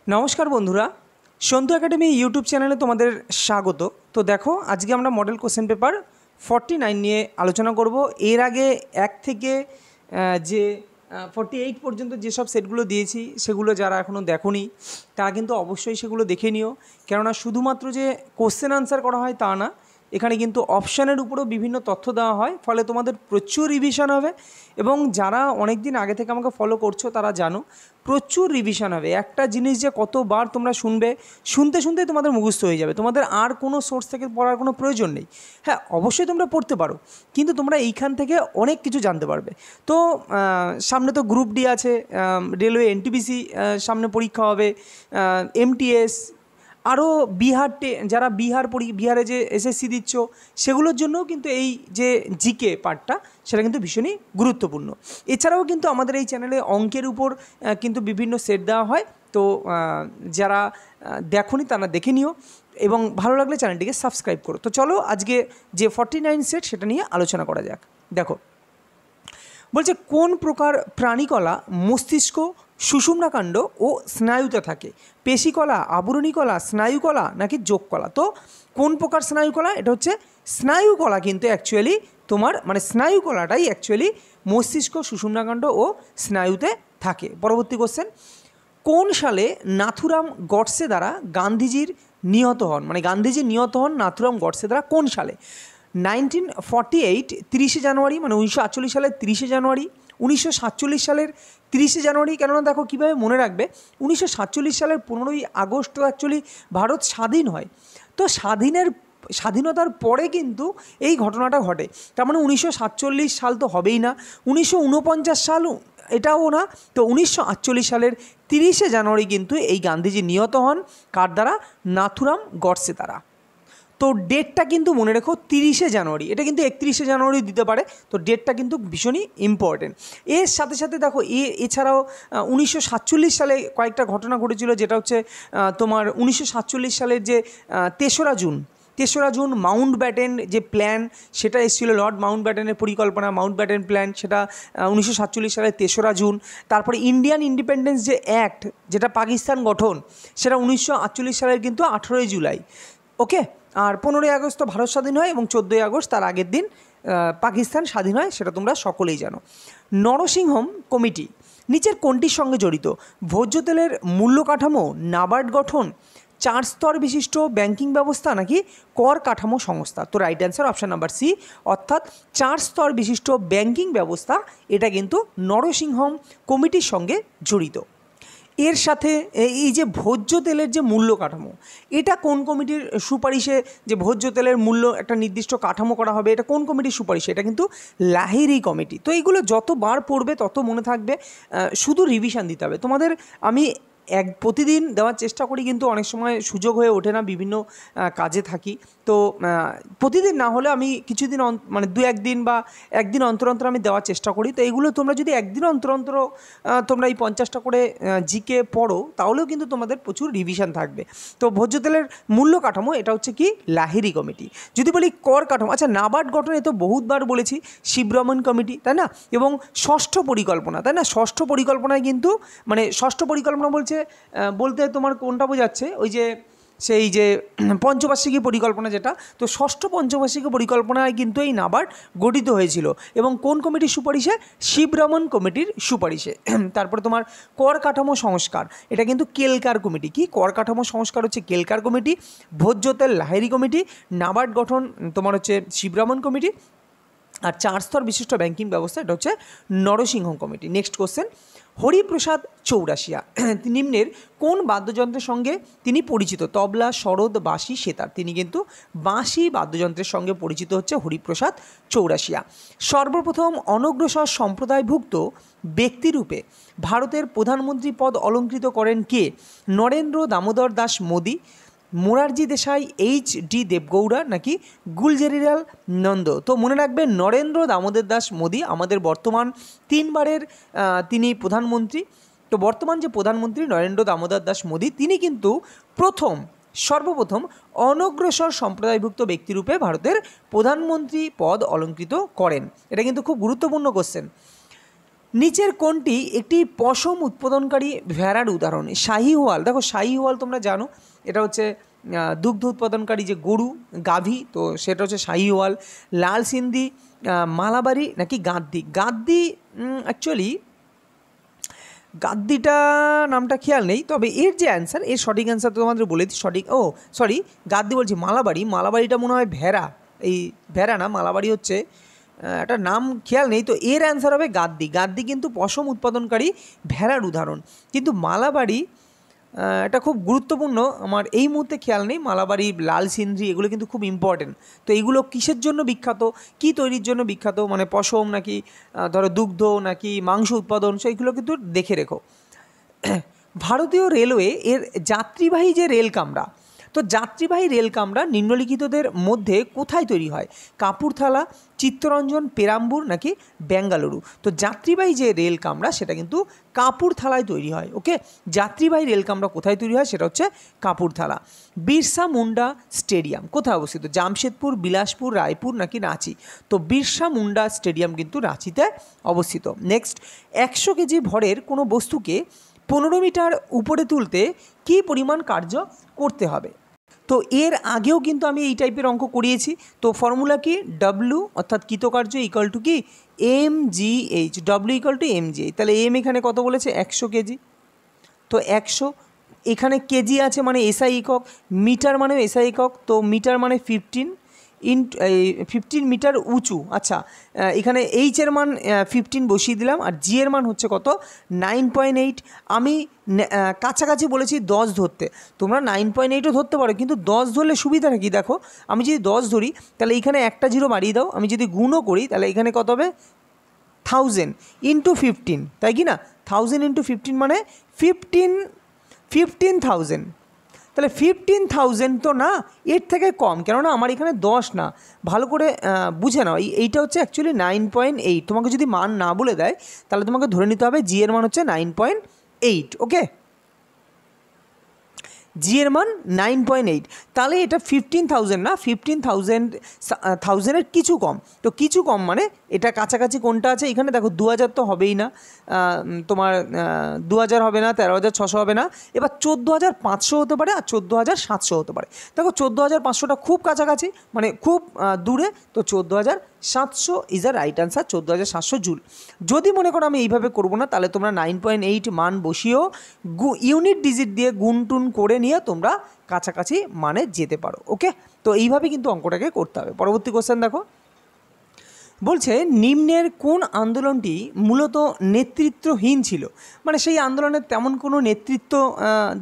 নমস্কার বন্ধুরা, Santu academy YouTube চ্যানেলে তোমাদের স্বাগত। তো দেখো, আজকে আমরা মডেল কোশ্চেন পেপার 49 নিয়ে আলোচনা করব। এর আগে 1 থেকে যে 48 পর্যন্ত যেসব সেটগুলো দিয়েছি সেগুলো যারা এখনও দেখোনি তারা কিন্তু অবশ্যই সেগুলো দেখে নিও। কেননা শুধুমাত্র যে কোশ্চেন আনসার করা হয় তা না, এখানে কিন্তু অপশানের উপরেও বিভিন্ন তথ্য দেওয়া হয়, ফলে তোমাদের প্রচুর রিভিশন হবে। এবং যারা অনেক দিন আগে থেকে আমাকে ফলো করছো তারা জানো প্রচুর রিভিশন হবে। একটা জিনিস যে কতবার তোমরা শুনবে, শুনতে শুনতেই তোমাদের মুখস্থ হয়ে যাবে, তোমাদের আর কোনো সোর্স থেকে পড়ার কোনো প্রয়োজন নেই। হ্যাঁ, অবশ্যই তোমরা পড়তে পারো, কিন্তু তোমরা এইখান থেকে অনেক কিছু জানতে পারবে। তো সামনে তো গ্রুপ ডি আছে, রেলওয়ে এনটিপিসি সামনে পরীক্ষা হবে, এমটিএস, আরও যারা বিহারে যে এসএসসি দিচ্ছ সেগুলোর জন্যও কিন্তু এই যে জিকে পার্টটা সেটা কিন্তু ভীষণই গুরুত্বপূর্ণ। এছাড়াও কিন্তু আমাদের এই চ্যানেলে অঙ্কের উপর কিন্তু বিভিন্ন সেট দেওয়া হয়। তো যারা দেখোনি তারা দেখে নিও এবং ভালো লাগলে চ্যানেলটিকে সাবস্ক্রাইব করো। তো চলো আজকে যে 49 সেট সেটা নিয়ে আলোচনা করা যাক। দেখো, বলছে কোন প্রকার প্রাণীকলা মস্তিষ্ক, সুষুম্নাকাণ্ড ও স্নায়ুতে থাকে? পেশিকলা, আবরণীকলা, স্নায়ুকলা নাকি যোগকলা? তো কোন প্রকার স্নায়ুকলা? এটা হচ্ছে স্নায়ুকলা, কিন্তু অ্যাকচুয়ালি তোমার মানে স্নায়ুকলাটাই অ্যাকচুয়ালি মস্তিষ্ক, সুষুম্নাকাণ্ড ও স্নায়ুতে থাকে। পরবর্তী কোশ্চেন, কোন সালে নাথুরাম গডসে দ্বারা গান্ধীজির নিহত হন? মানে গান্ধীজি নিহত হন নাথুরাম গডসে দ্বারা কোন সালে? 1948 30শে জানুয়ারি, মানে 1948 সালের 30শে জানুয়ারি, 1947 সালের 30শে জানুয়ারি। কেননা দেখো কীভাবে মনে রাখবে, 1947 সালের 15ই আগস্ট তো অ্যাকচুয়ালি ভারত স্বাধীন হয়। তো স্বাধীনতার পরে কিন্তু এই ঘটনাটা ঘটে। তার মানে 1947 সাল তো হবেই না, 1949 সাল এটাও না। তো 1948 সালের 30শে জানুয়ারি কিন্তু এই গান্ধীজি নিহত হন। কার দ্বারা? নাথুরাম গডসে দ্বারা। তো ডেটটা কিন্তু মনে রেখো 30শে জানুয়ারি, এটা কিন্তু 31শে জানুয়ারি দিতে পারে। তো ডেটটা কিন্তু ভীষণই ইম্পর্টেন্ট। এর সাথে সাথে দেখো এছাড়াও 1947 সালে কয়েকটা ঘটনা ঘটেছিল, যেটা হচ্ছে তোমার 1947 সালের যে 3রা জুন মাউন্ট ব্যাটেন যে প্ল্যান সেটা এসেছিল, লর্ড মাউন্ট ব্যাটেনের পরিকল্পনা, মাউন্ট ব্যাটেন প্ল্যান, সেটা 1947 সালের 3রা জুন। তারপরে ইন্ডিয়ান ইন্ডিপেন্ডেন্স যে অ্যাক্ট, যেটা পাকিস্তান গঠন, সেটা 1948 সালের কিন্তু 18ই জুলাই। ওকে, আর 15ই আগস্ট তো ভারত স্বাধীন হয় এবং 14ই আগস্ট তার আগের দিন পাকিস্তান স্বাধীন হয়, সেটা তোমরা সকলেই জানো। নরসিংহম কমিটি নিচের কোনটির সঙ্গে জড়িত? ভোজ্য তেলের মূল্য কাঠামো, নাবার্ড গঠন, 4 স্তর বিশিষ্ট ব্যাংকিং ব্যবস্থা নাকি কর কাঠামো সংস্থা? তো right answer option number C, অর্থাৎ 4 স্তর বিশিষ্ট ব্যাংকিং ব্যবস্থা, এটা কিন্তু নরসিংহম কমিটির সঙ্গে জড়িত। এর সাথে এই যে ভোজ্য তেলের যে মূল্য কাঠামো, এটা কোন কমিটির সুপারিশে যে ভোজ্য তেলের মূল্য একটা নির্দিষ্ট কাঠামো করা হবে, এটা কোন কমিটির সুপারিশে? এটা কিন্তু লাহিড়ী কমিটি। তো এইগুলো যতবার পড়বে তত মনে থাকবে, শুধু রিভিশন দিতে হবে তোমাদের। আমি প্রতিদিন দেওয়ার চেষ্টা করি, কিন্তু অনেক সময় সুযোগ হয়ে ওঠে না, বিভিন্ন কাজে থাকি। তো প্রতিদিন না হলে আমি কিছুদিন মানে 2-1 দিন বা একদিন অন্তর অন্তর আমি দেওয়ার চেষ্টা করি। তো এইগুলো তোমরা যদি একদিন অন্তর অন্তর তোমরা এই 50টা করে জিকে পড়ো, তাহলেও কিন্তু তোমাদের প্রচুর রিভিশন থাকবে। তো ভোজ্য তেলের মূল্য কাঠামো, এটা হচ্ছে কি লাহিড়ী কমিটি। যদি বলি কর কাঠামো, আচ্ছা নাবার্ড গঠনে তো বহুতবার বলেছি, শিবরমন কমিটি, তাই না? এবং ষষ্ঠ পরিকল্পনা, তাই না? ষষ্ঠ পরিকল্পনায় কিন্তু মানে ষষ্ঠ পরিকল্পনা বলতে তোমার কোনটা বোঝাচ্ছে? ওই যে সেই যে পঞ্চবার্ষিকী পরিকল্পনা যেটা, তো ষষ্ঠ পঞ্চবার্ষিকী পরিকল্পনায় কিন্তু এই নাবার্ড গঠিত হয়েছিল এবং কোন কমিটির সুপারিশে? শিবরমন কমিটির সুপারিশে। তারপরে তোমার কর কাঠামো সংস্কার, এটা কিন্তু কেলকার কমিটি। কি কর কাঠামো সংস্কার হচ্ছে কেলকার কমিটি, ভোজ্য তেল লাহিড়ী কমিটি, নাবার্ড গঠন তোমার হচ্ছে শিবরমন কমিটি, আর 4 স্তর বিশিষ্ট ব্যাংকিং ব্যবস্থা এটা হচ্ছে Narasimham committee. Next question, Hariprasad Chaurasia নিম্নের কোন বাদ্যযন্ত্রের সঙ্গে তিনি পরিচিত? তবলা, সরোদ, বাঁশি, সেতার। তিনি কিন্তু বাঁশি বাদ্যযন্ত্রের সঙ্গে পরিচিত হচ্ছে হরিপ্রসাদ চৌরাশিয়া। সর্বপ্রথম অনগ্রসর সম্প্রদায়ভুক্ত ব্যক্তিরূপে ভারতের প্রধানমন্ত্রী পদ অলঙ্কৃত করেন কে? নরেন্দ্র দামোদর দাস মোদী, মোরারজি দেশাই, এইচ.ডি. দেবগৌড়া নাকি গুলজারিলাল নন্দ? তো মনে রাখবেন, নরেন্দ্র দামোদর দাস মোদী আমাদের বর্তমান 3বারের তিনি প্রধানমন্ত্রী। তো বর্তমান যে প্রধানমন্ত্রী নরেন্দ্র দামোদর দাস মোদী, তিনি কিন্তু সর্বপ্রথম অনগ্রসর সম্প্রদায়ভুক্ত ব্যক্তিরূপে ভারতের প্রধানমন্ত্রী পদ অলঙ্কৃত করেন। এটা কিন্তু খুব গুরুত্বপূর্ণ কোশ্চেন। নিচের কোনটি একটি পশম উৎপাদনকারী ভেড়ার উদাহরণ? শাহিওয়াল, দেখো শাহিওয়াল তোমরা জানো এটা হচ্ছে দুগ্ধ উৎপাদনকারী যে গরু গাভী, তো সেটা হচ্ছে শাহিওয়াল। লাল সিন্ধি, মালাবারি নাকি গাদ্দি? গাদ্দি অ্যাকচুয়ালি গাদ্দিটা নামটা খেয়াল নেই, তবে এর যে অ্যান্সার, এর সঠিক অ্যান্সার তো তোমাদের বলে দিই, সঠিক সরি গাদ্দি বলছি, মালাবারি। মালাবারিটা মনে হয় ভেড়া, এই ভেড়া না, মালাবারি হচ্ছে একটা নাম খেয়াল নেই, তো এর অ্যান্সার হবে গাদ্দি। গাদ্দি কিন্তু পশম উৎপাদনকারী ভেড়ার উদাহরণ, কিন্তু মালাবারি এটা খুব গুরুত্বপূর্ণ, আমার এই মুহূর্তে খেয়াল নেই। মালাবারি, লাল সিন্ধি এগুলো কিন্তু খুব ইম্পর্টেন্ট। তো এইগুলো কিসের জন্য বিখ্যাত, কি তৈরির জন্য বিখ্যাত, মানে পশম নাকি ধরো দুগ্ধ নাকি মাংস উৎপাদন, সেইগুলো কিন্তু দেখে রেখো। ভারতীয় রেলওয়ে এর যাত্রীবাহী যে রেল কামরা, তো যাত্রীবাহী রেল কামরা নিম্নলিখিতদের মধ্যে কোথায় তৈরি হয়? কাপুরথালা, চিত্তরঞ্জন, পেরাম্বুর নাকি বেঙ্গালুরু? তো যাত্রীবাহী যে রেল কামরা সেটা কিন্তু কাপুরথালায় তৈরি হয়। ওকে, যাত্রীবাহী রেল কামরা কোথায় তৈরি হয়? সেটা হচ্ছে কাপুরথালা। বিরসা মুন্ডা স্টেডিয়াম কোথায় অবস্থিত? জামশেদপুর, বিলাসপুর, রায়পুর নাকি রাঁচি? তো বিরসা মুন্ডা স্টেডিয়াম কিন্তু রাঁচিতে অবস্থিত। নেক্সট, 100 কেজি ভরের কোনো বস্তুকে 15 মিটার উপরে তুলতে কী পরিমাণ কার্য করতে হবে? তো এর আগেও কিন্তু আমি এই টাইপের অঙ্ক করিয়েছি। তো ফর্মুলা কি? ডব্লু অর্থাৎ কৃতকার্য ইকুয়াল টু কি mgh, W equal to mgh। তাহলে এম এখানে কত বলেছে? 100 কেজি। তো 100, এখানে কেজি আছে মানে এসআই একক, মিটার মানে এসআই একক, তো মিটার মানে 15 মিটার উঁচু। আচ্ছা, এখানে এইচের মান 15 বসিয়ে দিলাম, আর জি এর মান হচ্ছে কত? 9.8। আমি কাছাকাছি বলেছি 10 ধরতে, তোমরা 9.8ও ধরতে পারো, কিন্তু 10 ধরলে সুবিধাটা কি দেখো, আমি যদি 10 ধরি তাহলে এইখানে একটা জিরো বাড়িয়ে দাও, আমি যদি গুণও করি তাহলে এখানে কত হবে? 1000 ইন্টু 15, তাই কি না? 1000 ইন্টু 15 মানে 15,000। তাহলে 15,000 তো না, এর থেকে কম, কেননা আমার এখানে 10 না, ভালো করে বুঝে নাও। এইটা হচ্ছে অ্যাকচুয়ালি 9.8। তোমাকে যদি মান না বলে দেয় তাহলে তোমাকে ধরে নিতে হবে জি এর মান হচ্ছে 9.8। ওকে, জি এর মান 9.8, তাহলে এটা 15,000 না, 15,000 কিছু কম। তো কিছু কম মানে এটা কাছাকাছি কোনটা আছে? এখানে দেখো 2000 তো হবেই না, তোমার 2000 হবে না, 13,600 হবে না, এবার 14,500 হতে পারে, আর 14,700 হতে পারে। দেখো 14,500টা খুব কাছাকাছি, মানে খুব দূরে, তো 14,700 is a right answer, 14,700 joule. যদি মনে করো আমি এইভাবে করবো না, তাহলে তোমরা 9.8 মান বসিয়েও ইউনিট ডিজিট দিয়ে গুনটুন করে নিয়ে তোমরা কাছাকাছি মানে যেতে পারো। ওকে, তো এইভাবে কিন্তু অঙ্কটাকে করতে হবে। পরবর্তী কোশ্চেন দেখো, বলছে নিম্নের কোন আন্দোলনটি মূলত নেতৃত্বহীন ছিল? মানে সেই আন্দোলনের তেমন কোনো নেতৃত্ব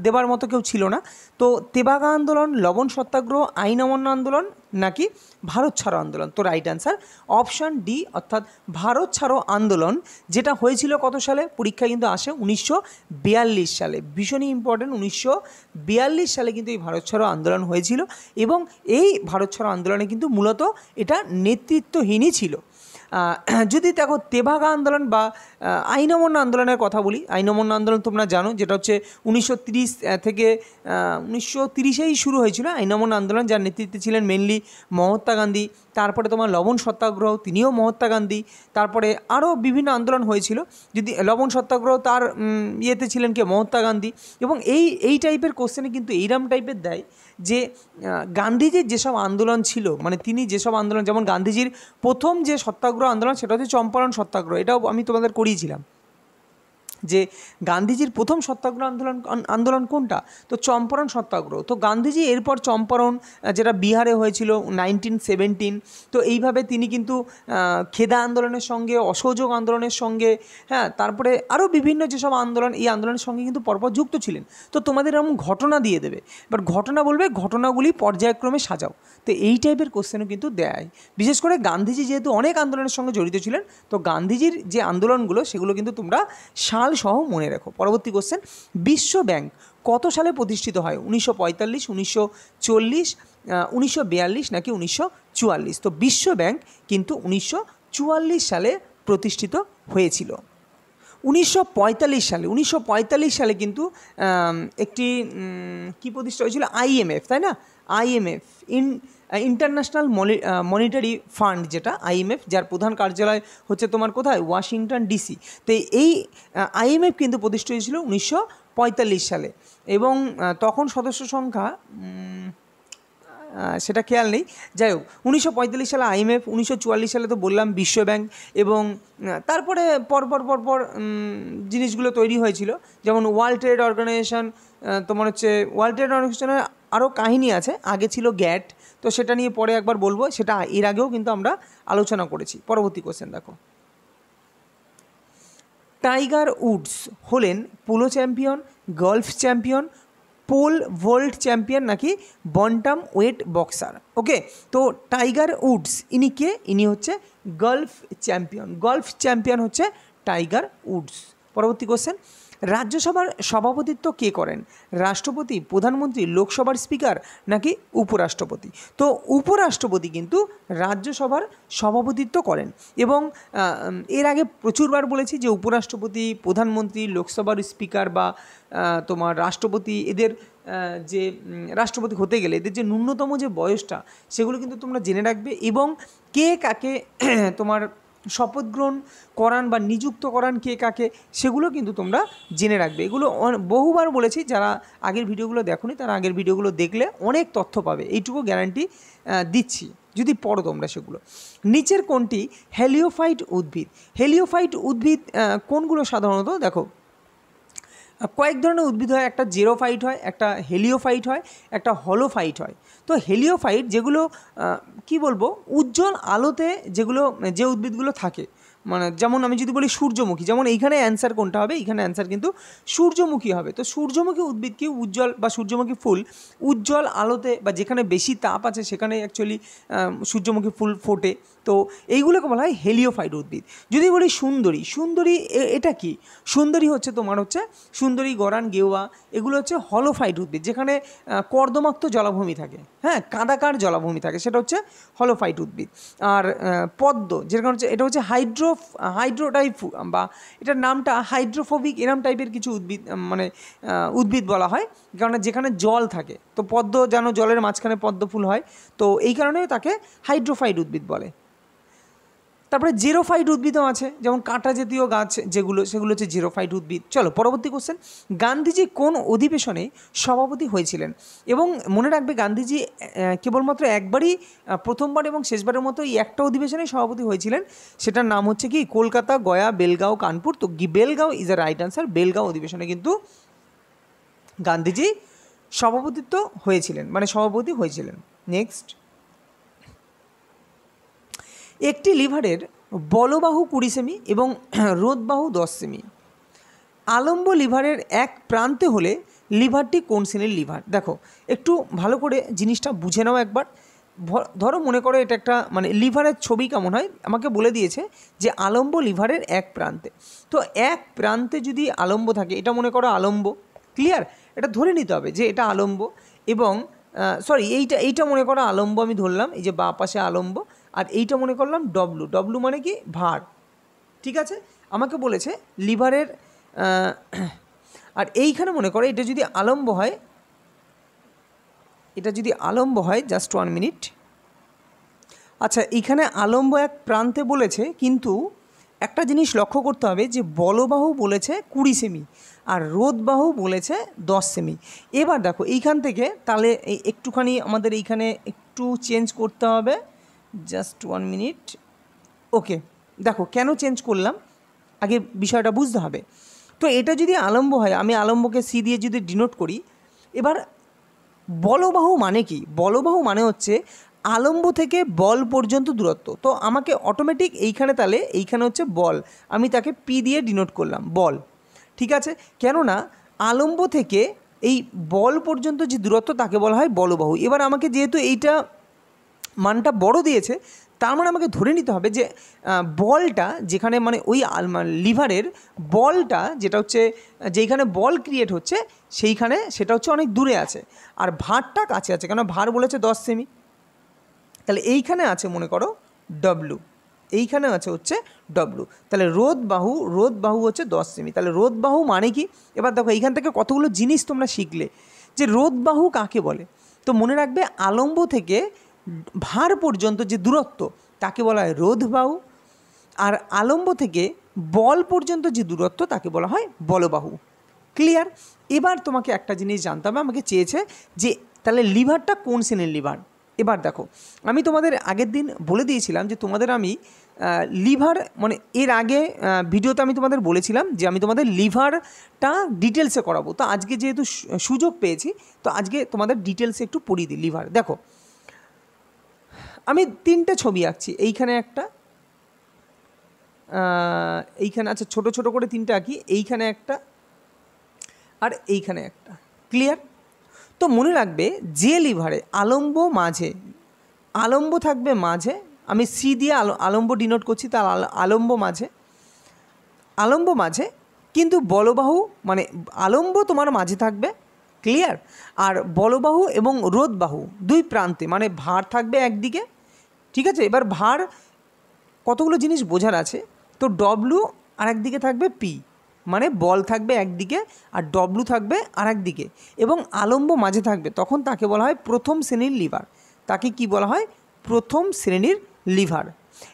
দেবার মতো কেউ ছিল না। তো তেভাগা আন্দোলন, লবণ সত্যাগ্রহ, আইন অমান্য আন্দোলন নাকি ভারত ছাড়ো আন্দোলন? তো রাইট অ্যান্সার অপশান ডি, অর্থাৎ ভারত ছাড়ো আন্দোলন, যেটা হয়েছিল কত সালে? পরীক্ষায় কিন্তু আসে 1942 সালে, ভীষণই ইম্পর্টেন্ট। 1942 সালে কিন্তু এই ভারত ছাড়ো আন্দোলন হয়েছিল, এবং এই ভারত ছাড়ো আন্দোলনে কিন্তু মূলত এটা নেতৃত্বহীনই ছিল। যদি দেখো তেভাগা আন্দোলন বা আইন অমান্য আন্দোলনের কথা বলি, আইন অমান্য আন্দোলন তোমরা জানো, যেটা হচ্ছে 1930 থেকে 1930এই শুরু হয়েছিল আইন অমান্য আন্দোলন, যার নেতৃত্বে ছিলেন মেনলি মহাত্মা গান্ধী। তারপরে তোমার লবণ সত্যাগ্রহ, তিনিও মহাত্মা গান্ধী। তারপরে আরও বিভিন্ন আন্দোলন হয়েছিল, যদি লবণ সত্যাগ্রহ তার ইয়েতে ছিলেন কে? মহাত্মা গান্ধী। এবং এই টাইপের কোশ্চেনে কিন্তু এইরকম টাইপের দেয় যে গান্ধীজির যেসব আন্দোলন ছিল, মানে তিনি যেসব আন্দোলন, যেমন গান্ধীজির প্রথম যে সত্যাগ্রহ আন্দোলন সেটা হচ্ছে চম্পারণ সত্যাগ্রহ, এটাও আমি তোমাদের করিয়েছিলাম যে গান্ধীজির প্রথম সত্যাগ্রহ আন্দোলন কোনটা? তো চম্পারণ সত্যাগ্রহ। তো গান্ধীজি এরপর চম্পারণ, যেটা বিহারে হয়েছিল 1917, তো এইভাবে তিনি কিন্তু খেদা আন্দোলনের সঙ্গে, অসহযোগ আন্দোলনের সঙ্গে, হ্যাঁ, তারপরে আরও বিভিন্ন যেসব আন্দোলন, এই আন্দোলনের সঙ্গে কিন্তু পরপর যুক্ত ছিলেন। তো তোমাদের এরকম ঘটনা দিয়ে দেবে, এবার ঘটনা বলবে, ঘটনাগুলি পর্যায়ক্রমে সাজাও। তো এই টাইপের কোশ্চেনও কিন্তু দেয়। বিশেষ করে গান্ধীজি যেহেতু অনেক আন্দোলনের সঙ্গে জড়িত ছিলেন, তো গান্ধীজির যে আন্দোলনগুলো সেগুলো কিন্তু তোমরা সাল সহ মনে রেখো। পরবর্তী কোশ্চেন, বিশ্ব ব্যাংক কত সালে প্রতিষ্ঠিত হয়? 1945, 1940, 1942 নাকি 1944? তো বিশ্ব ব্যাংক কিন্তু 1944 সালে প্রতিষ্ঠিত হয়েছিল। 1945 সালে কিন্তু একটি কি প্রতিষ্ঠা হয়েছিল? IMF, তাই না? IMF, ইন্টারন্যাশনাল মনিটারি ফান্ড, যেটা IMF, যার প্রধান কার্যালয় হচ্ছে তোমার কোথায়, ওয়াশিংটন DC। তো এই IMF কিন্তু প্রতিষ্ঠা হয়েছিল 1945 সালে, এবং তখন সদস্য সংখ্যা সেটা খেয়াল নেই। যাই হোক, 1945 সালে IMF, 1944 সালে তো বললাম বিশ্বব্যাংক, এবং তারপরে পরপর জিনিসগুলো তৈরি হয়েছিল, যেমন ওয়ার্ল্ড ট্রেড অর্গানাইজেশন। তোমার হচ্ছে ওয়ার্ল্ড ট্রেড অর্গানাইজেশনের আরও কাহিনী আছে, আগে ছিল গ্যাট, তো সেটা নিয়ে পরে একবার বলবো, সেটা এর আগেও কিন্তু আমরা আলোচনা করেছি। পরবর্তী কোশ্চেন দেখো, টাইগার উডস হলেন polo champion, golf champion, pole vault champion নাকি বন্টাম ওয়েট বক্সার? ওকে, তো টাইগার উডস ইনি কে? ইনি হচ্ছে গলফ চ্যাম্পিয়ন। গলফ চ্যাম্পিয়ন হচ্ছে টাইগার উডস। পরবর্তী কোশ্চেন, রাজ্যসভার সভাপতিত্ব কে করেন? রাষ্ট্রপতি, প্রধানমন্ত্রী, লোকসভার স্পিকার নাকি উপরাষ্ট্রপতি? তো উপরাষ্ট্রপতি কিন্তু রাজ্যসভার সভাপতিত্ব করেন, এবং এর আগে প্রচুরবার বলেছি যে উপরাষ্ট্রপতি, প্রধানমন্ত্রী, লোকসভার স্পিকার বা তোমার রাষ্ট্রপতি, এদের যে রাষ্ট্রপতি হতে গেলে এদের যে ন্যূনতম যে বয়সটা, সেগুলো কিন্তু তোমরা জেনে রাখবে, এবং কে কাকে তোমার শপথ গ্রহণ করান বা নিযুক্ত করান কে কাকে, সেগুলো কিন্তু তোমরা জেনে রাখবে। এগুলো বহুবার বলেছি, যারা আগের ভিডিওগুলো দেখোনি তারা আগের ভিডিওগুলো দেখলে অনেক তথ্য পাবে, এইটুকু গ্যারান্টি দিচ্ছি যদি পড়ো তোমরা সেগুলো। নিচের কোনটি হেলিওফাইট উদ্ভিদ? হেলিওফাইট উদ্ভিদ কোনগুলো সাধারণত? দেখো, কয়েক ধরনের উদ্ভিদ হয়, একটা জেরোফাইট হয়, একটা হেলিওফাইট হয়, একটা হলোফাইট হয়। তো হেলিওফাইট যেগুলো কি বলবো, উজ্জ্বল আলোতে যেগুলো, যে উদ্ভিদগুলো থাকে, মানে যেমন আমি যদি বলি সূর্যমুখী, যেমন এইখানে অ্যান্সার কোনটা হবে? এইখানে অ্যান্সার কিন্তু সূর্যমুখী হবে। তো সূর্যমুখী উদ্ভিদ কি উজ্জ্বল, বা সূর্যমুখী ফুল উজ্জ্বল আলোতে বা যেখানে বেশি তাপ আছে সেখানে অ্যাকচুয়ালি সূর্যমুখী ফুল ফোটে। তো এইগুলোকে বলা হয় হেলিওফাইট উদ্ভিদ। যদি বলি সুন্দরী, সুন্দরী এটা কি? সুন্দরী হচ্ছে তোমার হচ্ছে সুন্দরী, গরান, গেওয়া, এগুলো হচ্ছে হলোফাইট উদ্ভিদ, যেখানে কর্দমাক্ত জলাভূমি থাকে, হ্যাঁ, কাদাকার জলাভূমি থাকে, সেটা হচ্ছে হলোফাইট উদ্ভিদ। আর পদ্ম, যেরকম হচ্ছে এটা হচ্ছে হাইড্রোটাইপ, বা এটার নামটা হাইড্রোফোবিক, এরম টাইপের কিছু উদ্ভিদ, মানে উদ্ভিদ বলা হয়, কারণ যেখানে জল থাকে। তো পদ্ম যেন জলের মাঝখানে পদ্ম ফুল হয়, তো এই কারণেও তাকে হাইড্রোফাইট উদ্ভিদ বলে। তারপরে জেরোফাইট উদ্ভিদও আছে, যেমন কাঁটা জাতীয় গাছ যেগুলো, সেগুলো হচ্ছে জেরোফাইট উদ্ভিদ। চলো পরবর্তী কোশ্চেন, গান্ধীজি কোন অধিবেশনে সভাপতি হয়েছিলেন? এবং মনে রাখবে, গান্ধীজি কেবলমাত্র একবারই, প্রথমবার এবং শেষবারের মতো এই একটা অধিবেশনে সভাপতি হয়েছিলেন, সেটার নাম হচ্ছে কি কলকাতা, গয়া, বেলগাঁও, কানপুর। তো Belgaum is a right answer. Belgaum অধিবেশনে কিন্তু গান্ধীজি সভাপতিত্ব হয়েছিলেন, মানে সভাপতি হয়েছিলেন। নেক্সট, একটি লিভারের বলবাহু 20 সেমি এবং রোধবাহু 10 সেমি। আলম্ব লিভারের এক প্রান্তে হলে লিভারটি কোন শ্রেণীর লিভার? দেখো, একটু ভালো করে জিনিসটা বুঝে নাও একবার। ধরো মনে করো এটা একটা, মানে লিভারের ছবি কেমন হয় আমাকে বলে দিয়েছে যে আলম্ব লিভারের এক প্রান্তে। তো এক প্রান্তে যদি আলম্ব থাকে, এটা মনে করো আলম্ব, ক্লিয়ার? এটা ধরে নিতে হবে যে এটা আলম্ব, এবং সরি এইটা মনে করো আলম্ব, আমি ধরলাম এই যে বাঁ পাশে আলম্ব, আর এইটা মনে করলাম ডব্লু মানে কি ভার, ঠিক আছে? আমাকে বলেছে লিভারের, আর এইখানে মনে করো এটা যদি আলম্ব হয়, জাস্ট 1 মিনিট। আচ্ছা, এইখানে আলম্ব এক প্রান্তে বলেছে, কিন্তু একটা জিনিস লক্ষ্য করতে হবে যে বলবাহু বলেছে 20 সেমি আর রোধবাহু বলেছে 10 সেমি। এবার দেখো এইখান থেকে তাহলে একটুখানি আমাদের এইখানে একটু চেঞ্জ করতে হবে, জাস্ট 1 মিনিট। ওকে, দেখো কেন চেঞ্জ করলাম, আগে বিষয়টা বুঝতে হবে। তো এটা যদি আলম্ব হয়, আমি আলম্বকে সি দিয়ে যদি ডিনোট করি, এবার বলবাহু মানে কি? বলবাহু মানে হচ্ছে আলম্ব থেকে বল পর্যন্ত দূরত্ব। তো আমাকে অটোমেটিক এইখানে, তাহলে এইখানে হচ্ছে বল, আমি তাকে পি দিয়ে ডিনোট করলাম, বল, ঠিক আছে? কেননা আলম্ব থেকে এই বল পর্যন্ত যে দূরত্ব তাকে বলা হয় বলবাহু। এবার আমাকে যেহেতু এইটা মানটা বড় দিয়েছে, তার মানে আমাকে ধরে নিতে হবে যে বলটা যেখানে, মানে ওই লিভারের বলটা যেটা হচ্ছে, যেইখানে বল ক্রিয়েট হচ্ছে সেইখানে, সেটা হচ্ছে অনেক দূরে আছে, আর ভারটা কাছে আছে, কেন ভার বলেছে 10 সেমি। তাহলে এইখানে আছে মনে করো ডব্লু, এইখানে আছে হচ্ছে ডব্লু, তাহলে রোধবাহু হচ্ছে 10 সেমি। তাহলে রোধবাহু মানে কি? এবার দেখো এইখান থেকে কতগুলো জিনিস তোমরা শিখলে, যে রোধবাহু কাকে বলে। তো মনে রাখবে, আলম্ব থেকে ভার পর্যন্ত যে দূরত্ব তাকে বলা হয় রোধবাহু, আর আলম্ব থেকে বল পর্যন্ত যে দূরত্ব তাকে বলা হয় বলবাহু। ক্লিয়ার? এবার তোমাকে একটা জিনিস জানতে হবে, আমাকে চেয়েছে যে তাহলে লিভারটা কোন শ্রেণীর লিভার। এবার দেখো, আমি তোমাদের আগের দিন বলে দিয়েছিলাম যে তোমাদের আমি লিভার মানে এর আগে ভিডিওতে আমি তোমাদের বলেছিলাম যে আমি তোমাদের লিভারটা ডিটেলসে করাবো। তো আজকে যেহেতু সুযোগ পেয়েছি, তো আজকে তোমাদের ডিটেলসে একটু পড়িয়ে দিই লিভার। দেখো, আমি 3টে ছবি আঁকছি, এইখানে একটা, এইখানে, আচ্ছা ছোট ছোট করে 3টে আঁকি, এইখানে একটা আর এইখানে একটা। ক্লিয়ার? তো মনে রাখবে যে লিভারে আলম্ব থাকবে মাঝে, আমি সি দিয়ে আলম্ব ডিনোট করছি, তার আলম্ব মাঝে কিন্তু বলবাহু মানে আলম্ব তোমার মাঝে থাকবে। ক্লিয়ার? আর বলবাহু এবং রোধবাহু দুই প্রান্তে, মানে ভার থাকবে একদিকে। ঠিক আছে? এবার ভার কতগুলো জিনিস বোঝার আছে। তো ডব্লু আর একদিকে থাকবে পি, মানে বল থাকবে একদিকে আর ডব্লু থাকবে আর একদিকে, এবং আলম্ব মাঝে থাকবে, তখন তাকে বলা হয় প্রথম শ্রেণীর লিভার। তাকে কি বলা হয়? প্রথম শ্রেণীর লিভার।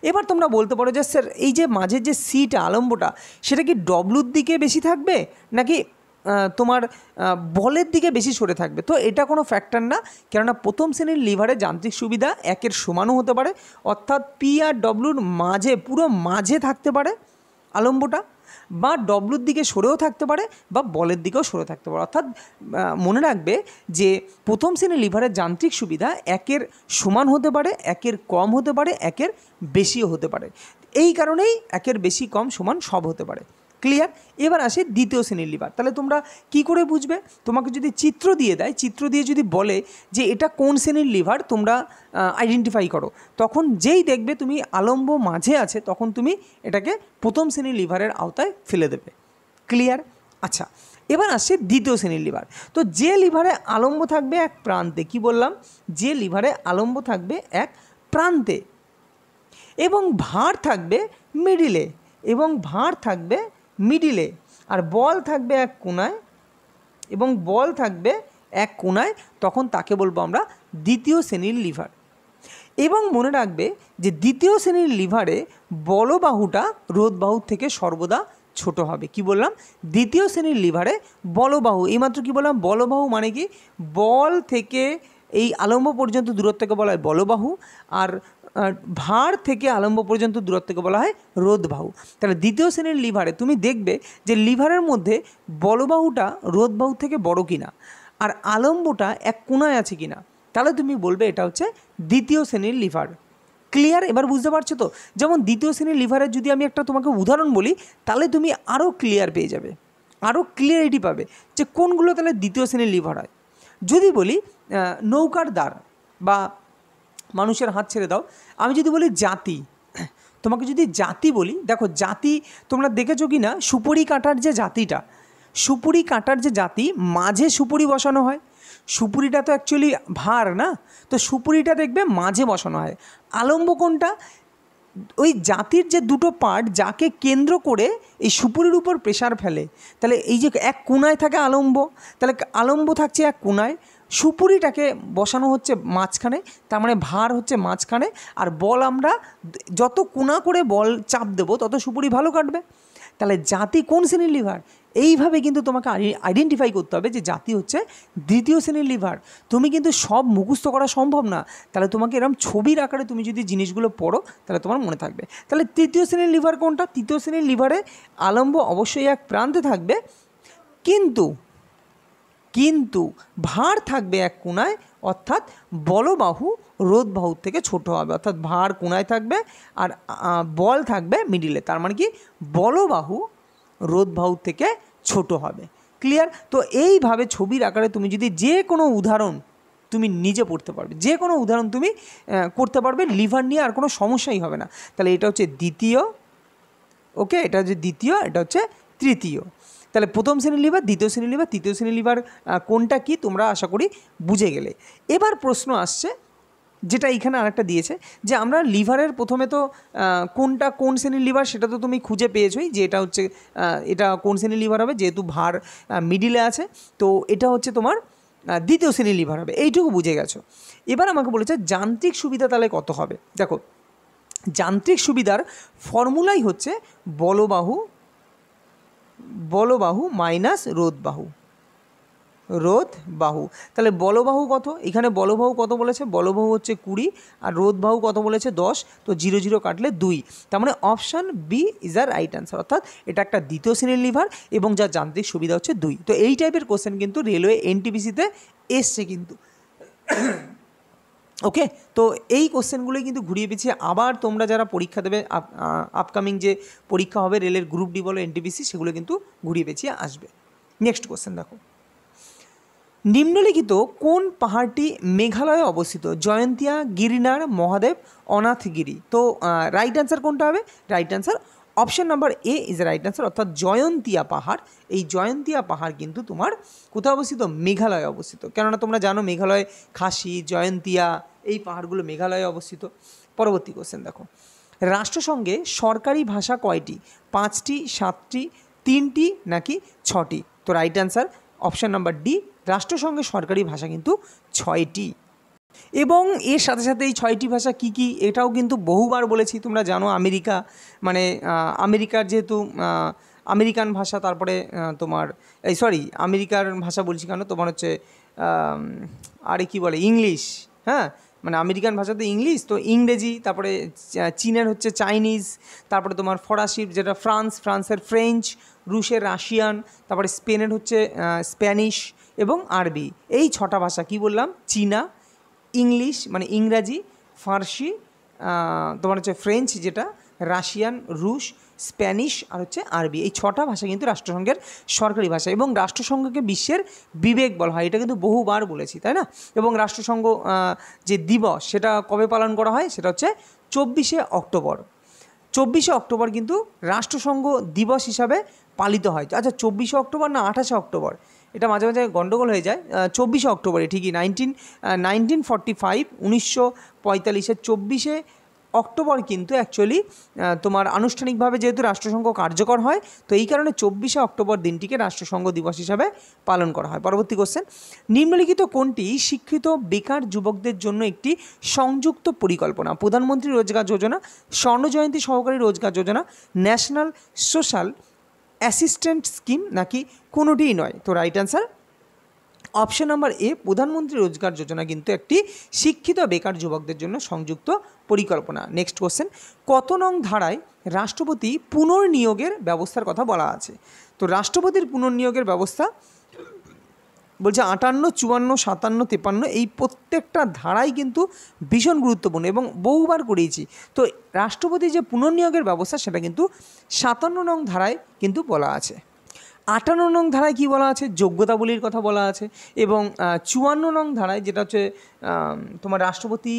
এবার তোমরা বলতে পারো যে স্যার এই যে মাঝের যে সিটা আলম্বটা সেটা কি ডব্লুর দিকে বেশি থাকবে নাকি তোমার বলের দিকে বেশি সরে থাকবে? তো এটা কোনো ফ্যাক্টর না, কেননা প্রথম শ্রেণীর লিভারের যান্ত্রিক সুবিধা 1-এর সমানও হতে পারে, অর্থাৎ পি আর ডব্লুর মাঝে, পুরো মাঝে থাকতে পারে আলম্বটা, বা ডব্লুর দিকে সরেও থাকতে পারে বা বলের দিকেও সরে থাকতে পারে। অর্থাৎ মনে রাখবে যে প্রথম শ্রেণীর লিভারের যান্ত্রিক সুবিধা 1-এর সমান হতে পারে, 1-এর কম হতে পারে, 1-এর বেশিও হতে পারে। এই কারণেই 1-এর বেশি কম সমান সব হতে পারে। ক্লিয়ার? এবার আসে দ্বিতীয় শ্রেণীর লিভার। তাহলে তোমরা কি করে বুঝবে? তোমাকে যদি চিত্র দিয়ে দেয়, চিত্র দিয়ে যদি বলে যে এটা কোন শ্রেণীর লিভার তোমরা আইডেন্টিফাই করো, তখন যেই দেখবে তুমি আলম্ব মাঝে আছে তখন তুমি এটাকে প্রথম শ্রেণীর লিভারের আওতায় ফেলে দেবে। ক্লিয়ার? আচ্ছা, এবার আসছে দ্বিতীয় শ্রেণীর লিভার। তো যে লিভারে আলম্ব থাকবে এক প্রান্তে, কি বললাম? যে লিভারে আলম্ব থাকবে এক প্রান্তে এবং ভার থাকবে মিডিলে, আর বল থাকবে এক কোণায়, তখন তাকে বলবো আমরা দ্বিতীয় শ্রেণীর লিভার। এবং মনে রাখবে যে দ্বিতীয় শ্রেণীর লিভারে বলবাহুটা রোধবাহুর থেকে সর্বদা ছোট হবে। কি বললাম? দ্বিতীয় শ্রেণীর লিভারে বলবাহু, এইমাত্র কি বললাম? বলবাহু মানে কি? বল থেকে এই আলম্ব পর্যন্ত দূরত্বকে বলা হয় বলবাহু, আর ভার থেকে আলম্ব পর্যন্ত দূরত্বকে বলা হয় রোধবাহু। তাহলে দ্বিতীয় শ্রেণীর লিভারে তুমি দেখবে যে লিভারের মধ্যে বলবাহুটা রোধবাহু থেকে বড় কিনা, আর আলম্বটা এক কোণায় আছে কিনা, তাহলে তুমি বলবে এটা হচ্ছে দ্বিতীয় শ্রেণীর লিভার। ক্লিয়ার? এবার বুঝতে পারছো তো? যেমন দ্বিতীয় শ্রেণীর লিভারের যদি আমি একটা তোমাকে উদাহরণ বলি, তাহলে তুমি আরও ক্লিয়ার পেয়ে যাবে, আরও ক্লিয়ারিটি পাবে যে কোনগুলো তাহলে দ্বিতীয় শ্রেণীর লিভার হয়। যদি বলি নৌকার দ্বার বা মানুষের হাত ছেড়ে দাও, আমি যদি বলি জাতি, তোমাকে যদি জাতি বলি, দেখো জাতি তোমরা দেখেছো কি না, সুপুরি কাটার যে জাতি মাঝে সুপুরি বসানো হয়। সুপুরিটা তো অ্যাকচুয়ালি ভার না, তো সুপুরিটা দেখবে মাঝে বসানো হয়। আলম্ব কোনটা? ওই জাতির যে দুটো পার্ট যাকে কেন্দ্র করে এই সুপুরির উপর প্রেশার ফেলে, তাহলে এই যে এক কোণায় থাকে আলম্ব, তাহলে আলম্ব থাকছে এক কোণায়, সুপুরিটাকে বসানো হচ্ছে মাঝখানে, তার মানে ভার হচ্ছে মাঝখানে, আর বল আমরা যত কোণা করে বল চাপ দেবো তত সুপুরি ভালো কাটবে। তাহলে জাতি কোন শ্রেণীর লিভার? এইভাবে কিন্তু তোমাকে আইডেন্টিফাই করতে হবে যে জাতি হচ্ছে দ্বিতীয় শ্রেণীর লিভার। তুমি কিন্তু সব মুখস্থ করা সম্ভব না, তাহলে তোমাকে এরকম ছবির আকারে তুমি যদি জিনিসগুলো পড়ো তাহলে তোমার মনে থাকবে। তাহলে তৃতীয় শ্রেণীর লিভার কোনটা? তৃতীয় শ্রেণীর লিভারে আলম্ব অবশ্যই এক প্রান্তে থাকবে, কিন্তু ভার থাকবে এক কোণায়, অর্থাৎ বলবাহু রোধবাহুর থেকে ছোট হবে, অর্থাৎ ভার কোণায় থাকবে আর বল থাকবে মিডিলে, তার মানে কি বলবাহু রোধবাহুর থেকে ছোট হবে। ক্লিয়ার? তো এইভাবে ছবির আকারে তুমি যদি যে কোনো উদাহরণ তুমি নিজে পড়তে পারবে, যে কোনো উদাহরণ তুমি করতে পারবে লিভার নিয়ে, আর কোনো সমস্যাই হবে না। তাহলে এটা হচ্ছে দ্বিতীয়, ওকে, এটা হচ্ছে দ্বিতীয়, এটা হচ্ছে তৃতীয়। তাহলে প্রথম শ্রেণীর লিভার, দ্বিতীয় শ্রেণীর লিভার, তৃতীয় শ্রেণীর লিভার কোনটা কি তোমরা আশা করি বুঝে গেলে। এবার প্রশ্ন আসছে যেটা এইখানে আরেকটা দিয়েছে যে আমরা লিভারের প্রথমে তো কোনটা কোন শ্রেণীর লিভার সেটা তো তুমি খুঁজে পেয়েছোই, যে এটা হচ্ছে এটা কোন শ্রেণীর লিভার হবে, যেহেতু ভার মিডিলে আছে। তো এটা হচ্ছে তোমার দ্বিতীয় শ্রেণীর লিভার হবে, এইটুকু বুঝে গেছো। এবার আমাকে বলেছে যান্ত্রিক সুবিধা তাহলে কত হবে। দেখো যান্ত্রিক সুবিধার ফর্মুলাই হচ্ছে বলবাহু মাইনাস রোধবাহু। তাহলে বলবাহু কত, এখানে বলবাহু কত বলেছে, বলবাহু হচ্ছে 20 আর রোধবাহু কত বলেছে 10, তো 0 0 কাটলে 2, তার মানে অপশান বি ইজ আর রাইট অ্যান্সার। অর্থাৎ এটা একটা দ্বিতীয় শ্রেণীর লিভার এবং যার যান্ত্রিক সুবিধা হচ্ছে 2। তো এই টাইপের কোশ্চেন কিন্তু রেলওয়ে এনটিপিসিতে এসছে কিন্তু। ওকে, তো এই কোশ্চেনগুলোই কিন্তু ঘুরিয়ে পিছিয়ে আবার তোমরা যারা পরীক্ষা দেবে আপকামিং যে পরীক্ষা হবে রেলের গ্রুপ ডি বলো এনটিপিসি, সেগুলো কিন্তু ঘুরিয়ে পেঁচিয়ে আসবে। নেক্সট কোশ্চেন দেখো, নিম্নলিখিত কোন পাহাড়টি মেঘালয়ে অবস্থিত? জয়ন্তিয়া, গিরিনার, মহাদেব, অনাথগিরি। তো রাইট অ্যান্সার কোনটা হবে? Right answer option number A is right answer, অর্থাৎ জয়ন্তিয়া পাহাড়। এই জয়ন্তিয়া পাহাড় কিন্তু তোমার কোথায় অবস্থিত? মেঘালয়ে অবস্থিত। কেননা তোমরা জানো মেঘালয় খাসি, জয়ন্তিয়া এই পাহাড়গুলো মেঘালয়ে অবস্থিত। পরবর্তী কোশ্চেন দেখো, রাষ্ট্রসংঘে সরকারি ভাষা কয়টি? 5টি, 7টি, 3টি নাকি 6টি? তো right answer option number D, রাষ্ট্রসংঘের সরকারি ভাষা কিন্তু 6টি। এবং এর সাথে সাথে এই 6টি ভাষা কি কি এটাও কিন্তু বহুবার বলেছি, তোমরা জানো আমেরিকা মানে আমেরিকার যেহেতু আমেরিকান ভাষা, তারপরে তোমার আমেরিকার ভাষা বলছি কেন, তোমার হচ্ছে আরে কি বলে ইংলিশ, হ্যাঁ মানে আমেরিকান ভাষা তো ইংলিশ, তো ইংরেজি, তারপরে চীনের হচ্ছে চাইনিজ, তারপরে তোমার ফরাসি যেটা ফ্রান্সের ফ্রেঞ্চ, রুশের রাশিয়ান, তারপরে স্পেনের হচ্ছে স্প্যানিশ এবং আরবি। এই 6টা ভাষা কি বললাম? চীনা, ইংলিশ মানে ইংরাজি, ফার্সি, তোমার হচ্ছে ফ্রেঞ্চ যেটা, রাশিয়ান, রুশ, স্প্যানিশ আর হচ্ছে আরবি। এই 6টা ভাষা কিন্তু রাষ্ট্রসংঘের সরকারি ভাষা এবং রাষ্ট্রসংঘকে বিশ্বের বিবেক বলা হয়, এটা কিন্তু বহুবার বলেছি, তাই না? এবং রাষ্ট্রসংঘ যে দিবস সেটা কবে পালন করা হয়? সেটা হচ্ছে 24শে অক্টোবর। 24শে অক্টোবর কিন্তু রাষ্ট্রসংঘ দিবস হিসাবে পালিত হয়। আচ্ছা 24শে অক্টোবর না 28শে অক্টোবর, এটা মাঝে মাঝে গণ্ডগোল হয়ে যায়। 24শে অক্টোবরে ঠিকই 1945 1945 24শে অক্টোবর কিন্তু অ্যাকচুয়ালি তোমার আনুষ্ঠানিকভাবে যেহেতু রাষ্ট্রসংঘ কার্যকর হয়, তো এই কারণে 24শে অক্টোবর দিনটিকে রাষ্ট্রসংঘ দিবস হিসাবে পালন করা হয়। পরবর্তী কোশ্চেন, নিম্নলিখিত কোনটি শিক্ষিত বেকার যুবকদের জন্য একটি সংযুক্ত পরিকল্পনা? প্রধানমন্ত্রী রোজগার যোজনা, স্বর্ণজয়ন্তী সহকারী রোজগার যোজনা, ন্যাশনাল সোশ্যাল অ্যাসিস্ট্যান্ট স্কিম নাকি কোনোটিই নয়? তো right answer option number A, প্রধানমন্ত্রী রোজগার যোজনা কিন্তু একটি শিক্ষিত বেকার যুবকদের জন্য সংযুক্ত পরিকল্পনা। নেক্সট কোশ্চেন, কত নং ধারায় রাষ্ট্রপতি পুনর্নিয়োগের ব্যবস্থার কথা বলা আছে? তো রাষ্ট্রপতির পুনর্নিয়োগের ব্যবস্থা বলছে 58, 54, 57, 53, এই প্রত্যেকটা ধারাই কিন্তু ভীষণ গুরুত্বপূর্ণ এবং বহুবার করিয়েছি। তো রাষ্ট্রপতির যে পুনর্নিয়োগের ব্যবস্থা সেটা কিন্তু 57 নং ধারায় কিন্তু বলা আছে। 58 নং ধারায় কী বলা আছে? যোগ্যতাবলীর কথা বলা আছে। এবং 54 নং ধারায় যেটা হচ্ছে তোমার রাষ্ট্রপতি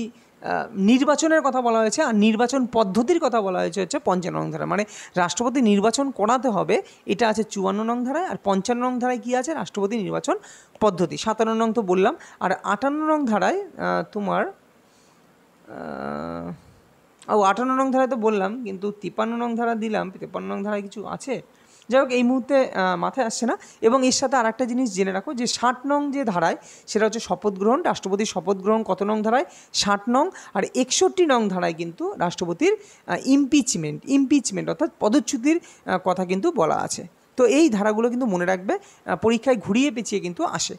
নির্বাচনের কথা বলা হয়েছে, আর নির্বাচন পদ্ধতির কথা বলা হয়েছে হচ্ছে 55 নং ধারা, মানে রাষ্ট্রপতি নির্বাচন করাতে হবে, এটা আছে 54 নং ধারায়। আর 55 নং ধারায় কী আছে? রাষ্ট্রপতি নির্বাচন পদ্ধতি। 57 নং তো বললাম। আর 58 নং ধারায় তোমার 58 নং ধারায় তো বললাম, কিন্তু 53 নং ধারা দিলাম, 53 নং ধারায় কিছু আছে, যাই হোক এই মুহূর্তে মাথায় আসছে না। এবং এর সাথে আর একটা জিনিস জেনে রাখো যে 60 নং যে ধারায় সেটা হচ্ছে শপথ গ্রহণ, রাষ্ট্রপতির শপথ গ্রহণ কত নং ধারায়? 60 নং। আর 61 নং ধারায় কিন্তু রাষ্ট্রপতির ইমপিচমেন্ট অর্থাৎ পদচ্যুতির কথা কিন্তু বলা আছে। তো এই ধারাগুলো কিন্তু মনে রাখবে, পরীক্ষায় ঘুরিয়ে পেঁচিয়ে কিন্তু আসে।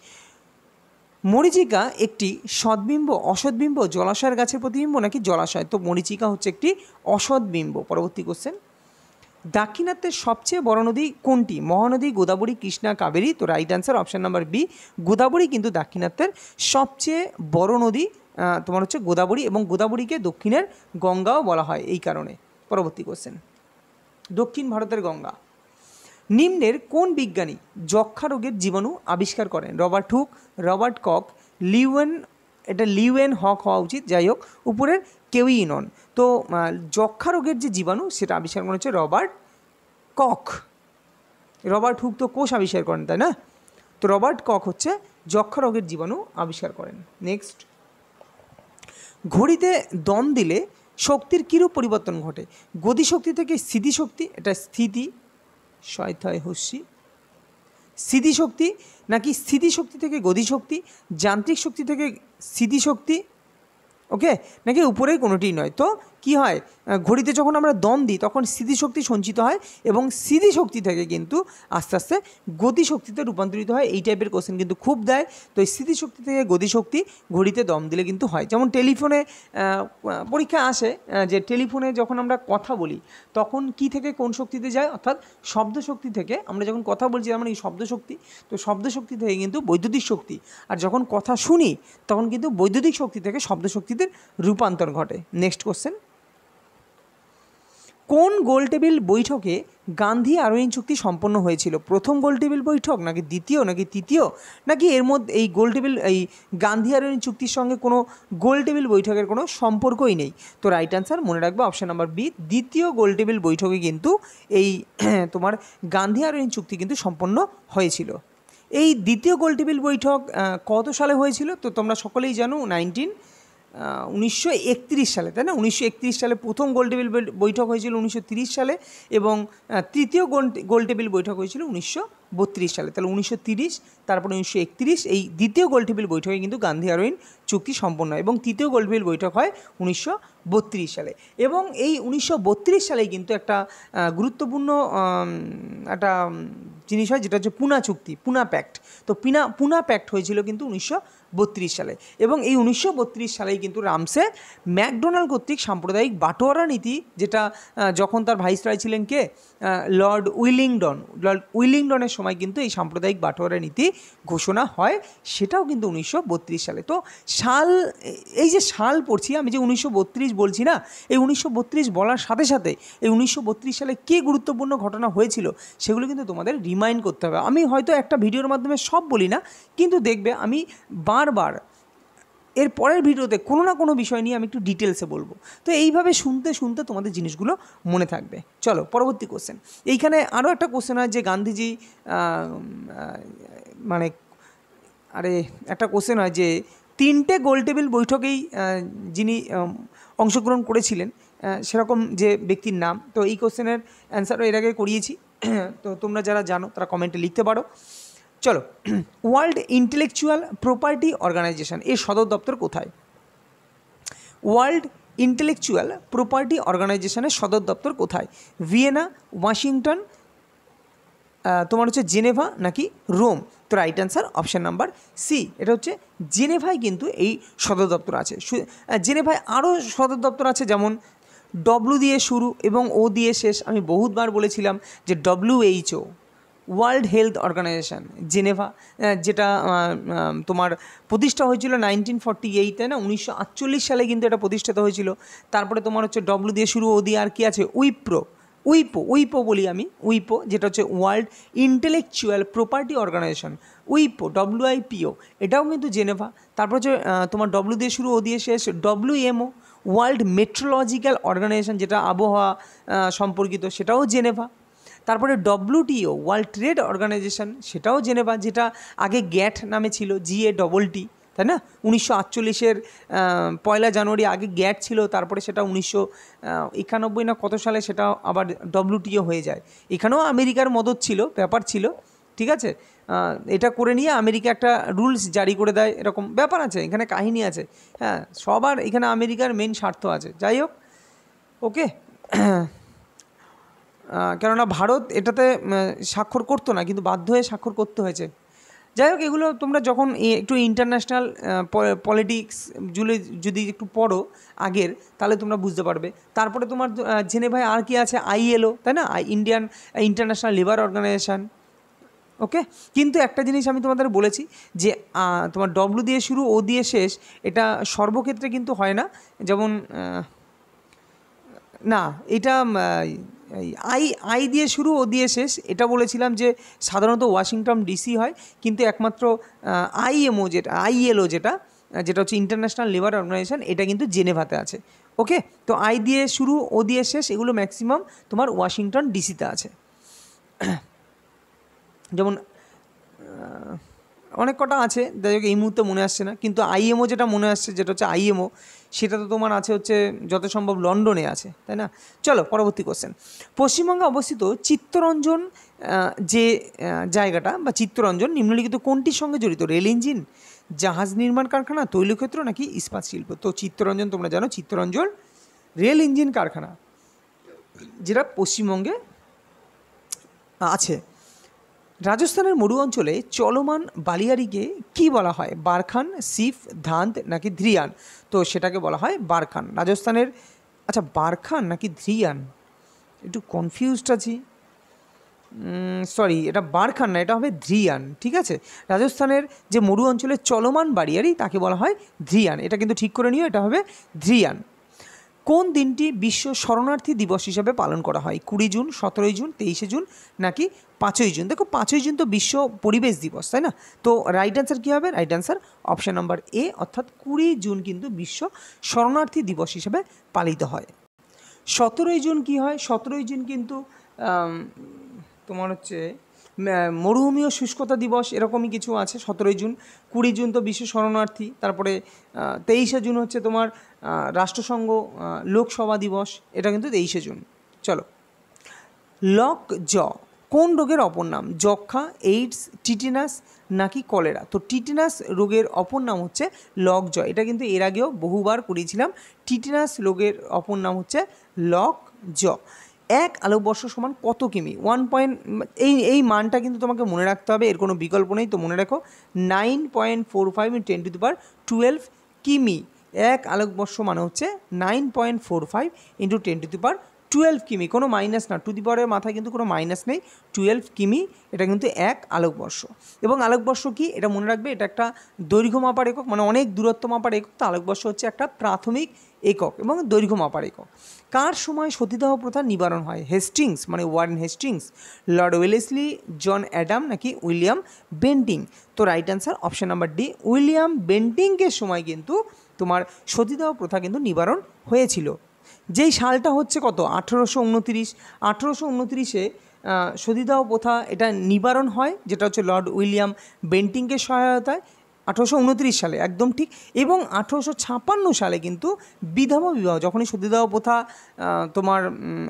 মরীচিকা একটি সদ্বিম্ব, অসদ্বিম্ব, জলাশয়ের গাছের প্রতিবিম্ব নাকি জলাশয়? তো মরীচিকা হচ্ছে একটি অসদ্বিম্ব। পরবর্তী কোশ্চেন, দাক্ষিণাত্যের সবচেয়ে বড় নদী কোনটি? মহানদী, গোদাবরী, কৃষ্ণা, কাবেরী? তো right answer option number B, Godavari কিন্তু দাক্ষিণাত্যের সবচেয়ে বড় নদী তোমার হচ্ছে গোদাবরী, এবং গোদাবরীকে দক্ষিণের গঙ্গাও বলা হয় এই কারণে। পরবর্তী কোশ্চেন, দক্ষিণ ভারতের গঙ্গা। নিম্নের কোন বিজ্ঞানী যক্ষা রোগের জীবাণু আবিষ্কার করেন? Robert Hooke, Robert Koch, Leeuwenhoek হওয়া উচিত, যাই হোক উপরের কেউই নন। তো যক্ষা রোগের যে জীবাণু সেটা আবিষ্কার করা হচ্ছে রবার্ট কক। রবার্ট হুক তো কোষ আবিষ্কার করেন, তাই না? তো রবার্ট কক হচ্ছে যক্ষা রোগের জীবাণু আবিষ্কার করেন। নেক্সট, ঘড়িতে দম দিলে শক্তির কীরূপ পরিবর্তন ঘটে? গতিশক্তি থেকে স্থিতিশক্তি, এটা স্থিতি, শয়থয় হস্যি, স্থিতিশক্তি নাকি স্থিতিশক্তি থেকে গতিশক্তি, যান্ত্রিক শক্তি থেকে স্থিতিশক্তি, ওকে, নাকি উপরেই কোনোটিই নয়। তো কি হয়, ঘড়িতে যখন আমরা দম দিই তখন স্থিতিশক্তি সঞ্চিত হয় এবং স্থিতিশক্তি থেকে কিন্তু আস্তে আস্তে গতিশক্তিতে রূপান্তরিত হয়। এই টাইপের কোশ্চেন কিন্তু খুব দেয়। তো এই স্থিতিশক্তি থেকে গতিশক্তি ঘড়িতে দম দিলে কিন্তু হয়। যেমন টেলিফোনে পরীক্ষা আসে যে টেলিফোনে যখন আমরা কথা বলি তখন কি থেকে কোন শক্তিতে যায়, অর্থাৎ শব্দ শক্তি থেকে। আমরা যখন কথা বলছি আমরা এই শব্দ শক্তি, তো শব্দ শক্তি থেকে কিন্তু বৈদ্যুতিক শক্তি, আর যখন কথা শুনি তখন কিন্তু বৈদ্যুতিক শক্তি থেকে শব্দ শক্তিতে রূপান্তর ঘটে। নেক্সট কোশ্চেন, কোন গোলটেবিল বৈঠকে গান্ধী আরোহণ চুক্তি সম্পন্ন হয়েছিল? প্রথম গোলটেবিল বৈঠক নাকি দ্বিতীয় নাকি তৃতীয়, নাকি এর মধ্যে এই গোলটেবিল এই গান্ধী আরোহণ চুক্তির সঙ্গে কোনো গোলটেবিল বৈঠকের কোনো সম্পর্কই নেই? তো রাইট অ্যান্সার মনে রাখবে অপশান নাম্বার বি, দ্বিতীয় গোলটেবিল বৈঠকে কিন্তু এই তোমার গান্ধী আরোহণ চুক্তি কিন্তু সম্পন্ন হয়েছিল। এই দ্বিতীয় গোলটেবিল বৈঠক কত সালে হয়েছিল? তো তোমরা সকলেই জানো 1931 সালে, তাই না? 1931 সালে প্রথম গোলটেবিল বৈঠক হয়েছিল 1930 সালে, এবং তৃতীয় গোলটেবিল বৈঠক হয়েছিল 1932 সালে। তাহলে 1930, তারপরে 1931, এই দ্বিতীয় গোলটেবিল বৈঠকে কিন্তু গান্ধী আরোহণ চুক্তি সম্পন্ন হয়, এবং তৃতীয় গোলটেবিল বৈঠক হয় 1932 সালে। এবং এই 1932 সালেই কিন্তু একটা গুরুত্বপূর্ণ একটা জিনিস হয়, যেটা হচ্ছে পুনা চুক্তি, পুনা প্যাক্ট। তো পুনা প্যাক্ট হয়েছিল কিন্তু 1932 সালে, এবং এই 1932 সালেই কিন্তু রামসে ম্যাকডোনাল্ড কর্তৃক সাম্প্রদায়িক বাটোয়ারা নীতি, যেটা যখন তার ভাইসরয় ছিলেন কে, লর্ড উইলিংডনের সময় কিন্তু এই সাম্প্রদায়িক বাটোয়ারা নীতি ঘোষণা হয়, সেটাও কিন্তু 1932 সালে। তো সাল, এই যে সাল পড়ছি আমি, যে 1932 বলছি না, এই 1932 বলার সাথে সাথে এই 1932 সালে কী গুরুত্বপূর্ণ ঘটনা হয়েছিল সেগুলো কিন্তু তোমাদের রিমাইন্ড করতে হবে। আমি হয়তো একটা ভিডিওর মাধ্যমে সব বলি না, কিন্তু দেখবে আমি বারবার এর পরের ভিডিওতে কোনো না কোনো বিষয় নিয়ে আমি একটু ডিটেলসে বলবো। তো এইভাবে শুনতে শুনতে তোমাদের জিনিসগুলো মনে থাকবে। চলো পরবর্তী কোশ্চেন। এইখানে আরও একটা কোশ্চেন হয় যে গান্ধীজি মানে একটা কোশ্চেন হয় যে 3টে গোলটেবিল বৈঠকেই যিনি অংশগ্রহণ করেছিলেন সেরকম যে ব্যক্তির নাম। তো এই কোশ্চেনের অ্যান্সারও এর আগে করিয়েছি, তো তোমরা যারা জানো তারা কমেন্টে লিখতে পারো। চলো, ওয়ার্ল্ড ইন্টেলেকচুয়াল প্রপার্টি অর্গানাইজেশন এর সদর দপ্তর কোথায়? ওয়ার্ল্ড ইন্টেলেকচুয়াল প্রপার্টি অর্গানাইজেশনের সদর দপ্তর কোথায়? ভিয়েনা, ওয়াশিংটন, তোমার হচ্ছে জেনেভা নাকি রোম? তো right answer option number C, এটা হচ্ছে জেনেভায় কিন্তু এই সদর দপ্তর আছে। জেনেভায় আরও সদর দপ্তর আছে, যেমন ডব্লু দিয়ে শুরু এবং ও দিয়ে শেষ। আমি বহুতবার বলেছিলাম যে WHO, world health organisation, Geneva, যেটা তোমার প্রতিষ্ঠা হয়েছিল 1948, তাই না? 1948 সালে কিন্তু এটা প্রতিষ্ঠিত হয়েছিল। তারপরে তোমার হচ্ছে ডব্লু দিয়ে শুরু, ও দিয়ে আর কি আছে, উইপো বলি আমি, উইপো, যেটা হচ্ছে ওয়ার্ল্ড ইন্টেলেকচুয়াল প্রপার্টি অর্গানাইজেশন, উইপো, WIPO, এটাও কিন্তু জেনেভা। তারপর হচ্ছে তোমার ডব্লু দিয়ে শুরু, ও দিয়ে শেষ, WMO, ওয়ার্ল্ড মেট্রোলজিক্যাল অর্গানাইজেশন, যেটা আবহাওয়া সম্পর্কিত, সেটাও জেনেভা। তারপরে WTO, ওয়ার্ল্ড ট্রেড অর্গানাইজেশন, সেটাও জেনেভা, যেটা আগে গ্যাট নামে ছিল, GATT, তাই না? 1948-এর 1 জানুয়ারি আগে গ্যাট ছিল, তারপরে সেটা 1991 না কত সালে সেটা আবার WTO হয়ে যায়। এখানেও আমেরিকার মদত ছিল, ব্যাপার ছিল, ঠিক আছে? এটা করে নিয়ে আমেরিকা একটা রুলস জারি করে দেয়, এরকম ব্যাপার আছে, এখানে কাহিনী আছে। হ্যাঁ, সবার এখানে আমেরিকার মেন স্বার্থ আছে। যাই হোক, ওকে, কেননা ভারত এটাতে স্বাক্ষর করতো না, কিন্তু বাধ্য হয়ে স্বাক্ষর করতে হয়েছে। যাই হোক, এগুলো তোমরা যখন একটু ইন্টারন্যাশনাল পলিটিক্স যদি একটু পড়ো আগের, তাহলে তোমরা বুঝতে পারবে। তারপরে তোমার জেনেভায় আর কি আছে, ILO, তাই না? ইন্টারন্যাশনাল লেবার অর্গানাইজেশন, ওকে। কিন্তু একটা জিনিস আমি তোমাদের বলেছি যে তোমার ডব্লু দিয়ে শুরু, ও দিয়ে শেষ, এটা সর্বক্ষেত্রে কিন্তু হয় না। যেমন না, এটা আই দিয়ে শুরু, ও দিয়ে শেষ, এটা বলেছিলাম যে সাধারণত ওয়াশিংটন DC হয়, কিন্তু একমাত্র ILO যেটা হচ্ছে ইন্টারন্যাশনাল লেবার অর্গানাইজেশন, এটা কিন্তু জেনেভাতে আছে, ওকে। তো আই দিয়ে শুরু, ও দিয়ে শেষ, এগুলো ম্যাক্সিমাম তোমার ওয়াশিংটন DCতে আছে। যেমন অনেক কটা আছে, যাই হোক এই মুহূর্তে মনে আসছে না, কিন্তু আইএমও যেটা মনে আসছে, যেটা হচ্ছে আইএমও, সেটা তো তোমার আছে হচ্ছে যত সম্ভব লন্ডনে আছে, তাই না? চলো পরবর্তী কোশ্চেন। পশ্চিমবঙ্গে অবস্থিত চিত্তরঞ্জন যে জায়গাটা বা চিত্তরঞ্জন নিম্নলিখিত কোনটির সঙ্গে জড়িত? রেল ইঞ্জিন, জাহাজ নির্মাণ কারখানা, তৈলক্ষেত্র নাকি ইস্পাত শিল্প? তো চিত্তরঞ্জন তোমরা জানো, চিত্তরঞ্জন রেল ইঞ্জিন কারখানা যেটা পশ্চিমবঙ্গে আছে। রাজস্থানের মরু অঞ্চলে চলমান বালিয়াড়িকে কি বলা হয়? বারখান, সিফ, ধান্ত নাকি ধ্রিয়ান? তো সেটাকে বলা হয় বারখান। রাজস্থানের, আচ্ছা বারখান নাকি ধ্রিয়ান, একটু কনফিউজড আছি, সরি এটা বারখান না, এটা হবে ধ্রিয়ান, ঠিক আছে? রাজস্থানের যে মরু অঞ্চলে চলমান বালিয়াড়ি তাকে বলা হয় ধ্রিয়ান, এটা কিন্তু ঠিক করে নিও, এটা হবে ধ্রিয়ান। কোন দিনটি বিশ্ব শরণার্থী দিবস হিসাবে পালন করা হয়? 20 জুন, 17 জুন, 23 জুন নাকি 5ই জুন? দেখো 5ই জুন তো বিশ্ব পরিবেশ দিবস, তাই না? তো রাইট অ্যান্সার কী হবে? রাইট অ্যান্সার অপশান নাম্বার এ, অর্থাৎ 20 জুন কিন্তু বিশ্ব শরণার্থী দিবস হিসাবে পালিত হয়। 17ই জুন কী হয়? 17ই জুন কিন্তু তোমার হচ্ছে মরুভূমি ও শুষ্কতা দিবস, এরকমই কিছু আছে 17ই জুন। 20 জুন তো বিশ্ব শরণার্থী, তারপরে 23শে জুন হচ্ছে তোমার রাষ্ট্রসংঘ লোকসভা দিবস, এটা কিন্তু 23শে জুন। চলো, লক জ কোন রোগের অপর নাম? যক্ষা, এইডস, টিটেনাস নাকি কলেরা? তো টিটেনাস রোগের অপর নাম হচ্ছে লক জ, এটা কিন্তু এর আগেও বহুবার করিয়েছিলাম। টিটেনাস রোগের অপর নাম হচ্ছে লক জ। 1 আলোকবর্ষ সমান কত কিমি? 1 পয়েন্ট, এই মানটা কিন্তু তোমাকে মনে রাখতে হবে, এর কোনো বিকল্প নেই, তো মনে রাখো 9.45 × 10⁻12 কিমি। 1 আলোকবর্ষ মানে হচ্ছে 9.45 × 10⁻12 কিমি, কোনো মাইনাস না, টু দি পাওয়ারের মাথায় কিন্তু কোনো মাইনাস নেই, 12 কিমি, এটা কিন্তু 1 আলোকবর্ষ। এবং আলোকবর্ষ কি, এটা মনে রাখবে, এটা একটা দৈর্ঘ্য মাপার একক, মানে অনেক দূরত্ব মাপার একক। তো আলোকবর্ষ হচ্ছে একটা প্রাথমিক একক এবং দৈর্ঘ্য মাপার একক। কার সময় সতীদাহ প্রথা নিবারণ হয়? হেস্টিংস মানে Warren Hastings, Lord Wellesley, John Adam নাকি উইলিয়াম বেন্টিং? তো right answer option number D, William বেন্টিংকের সময় কিন্তু তোমার সতীদাহ প্রথা কিন্তু নিবারণ হয়েছিল। যেই সালটা হচ্ছে কত? 1829। 1829-এ সতীদাহ প্রথা এটা নিবারণ হয়, যেটা হচ্ছে লর্ড উইলিয়াম বেন্টিংকের সহায়তায়, 1829 সালে, একদম ঠিক। এবং 1856 সালে কিন্তু বিধবা বিবাহ, যখনই সতীদাহ প্রথা তোমার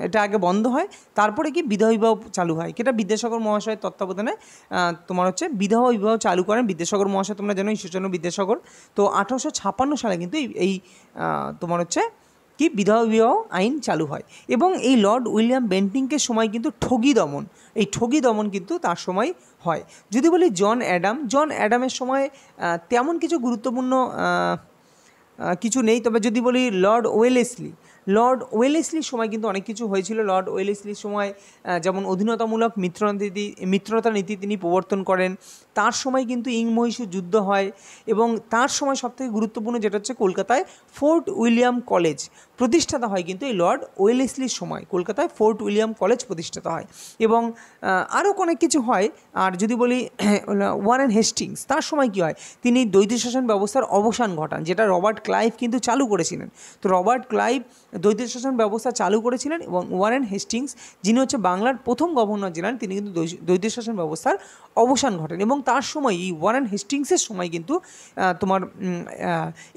এটা আগে বন্ধ হয়, তারপরে কি বিধবা বিবাহ চালু হয়, যেটা বিদ্যাসাগর মহাশয়ের তত্ত্বাবধানে তোমার হচ্ছে বিধবা বিবাহ চালু করেন বিদ্যাসাগর মহাশয়, তোমরা জানো ঈশ্বরচন্দ্র বিদ্যাসাগর। তো 1856 সালে কিন্তু এই তোমার হচ্ছে কি বিধবা বিবাহ আইন চালু হয়। এবং এই লর্ড উইলিয়াম বেন্টিংকের সময় কিন্তু ঠগি দমন, এই ঠগি দমন কিন্তু তার সময় হয়। যদি বলি জন অ্যাডামের সময় তেমন কিছু গুরুত্বপূর্ণ কিছু নেই, তবে যদি বলি লর্ড ওয়েলেসলির সময় কিন্তু অনেক কিছু হয়েছিল। লর্ড ওয়েলেসলির সময় যেমন অধীনতামূলক মিত্রতা নীতি তিনি প্রবর্তন করেন, তার সময় কিন্তু ইংমহীশূর যুদ্ধ হয়। এবং তার সময় সবথেকে গুরুত্বপূর্ণ যেটা হচ্ছে কলকাতায় ফোর্ট উইলিয়াম কলেজ প্রতিষ্ঠাতা হয় কিন্তু এই লর্ড ওয়েলেসলির সময়, কলকাতায় ফোর্ট উইলিয়াম কলেজ প্রতিষ্ঠিত হয়। এবং আরও অনেক কিছু হয়। আর যদি বলি ওয়ারেন হেস্টিংস, তার সময় কী হয়? তিনি দ্বৈত শাসন ব্যবস্থার অবসান ঘটান, যেটা রবার্ট ক্লাইভ কিন্তু চালু করেছিলেন। তো রবার্ট ক্লাইভ দ্বৈত শাসন ব্যবস্থা চালু করেছিলেন, এবং ওয়ারেন হেস্টিংস যিনি হচ্ছে বাংলার প্রথম গভর্নর জেনারেল, তিনি কিন্তু দ্বৈত শাসন ব্যবস্থার অবসান ঘটেন। এবং তার সময় এই ওয়ারেন হেস্টিংসের সময় কিন্তু তোমার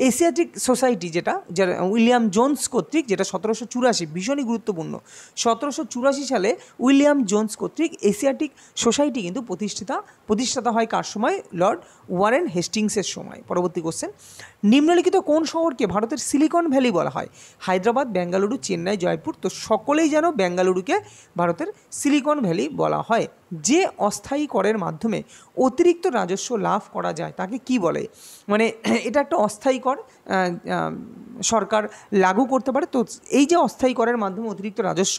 এশিয়াটিক সোসাইটি, যেটা উইলিয়াম জোন্স কর্তৃক, যেটা 1784, ভীষণই গুরুত্বপূর্ণ, 1784 সালে উইলিয়াম জোন্স কর্তৃক এশিয়াটিক সোসাইটি কিন্তু প্রতিষ্ঠাতা হয় কার সময়? লর্ড ওয়ারেন হেস্টিংসের সময়। পরবর্তী কোশ্চেন, নিম্নলিখিত কোন শহরকে ভারতের সিলিকন ভ্যালি বলা হয়? হায়দ্রাবাদ, বেঙ্গালুরু, চেন্নাই, জয়পুর? তো সকলেই জানো বেঙ্গালুরুকে ভারতের সিলিকন ভ্যালি বলা হয়। যে অস্থায়ী করের মাধ্যমে অতিরিক্ত রাজস্ব লাভ করা যায় তাকে কি বলে? মানে এটা একটা অস্থায়ী কর সরকার লাগু করতে পারে। তো এই যে অস্থায়ী করের মাধ্যমে অতিরিক্ত রাজস্ব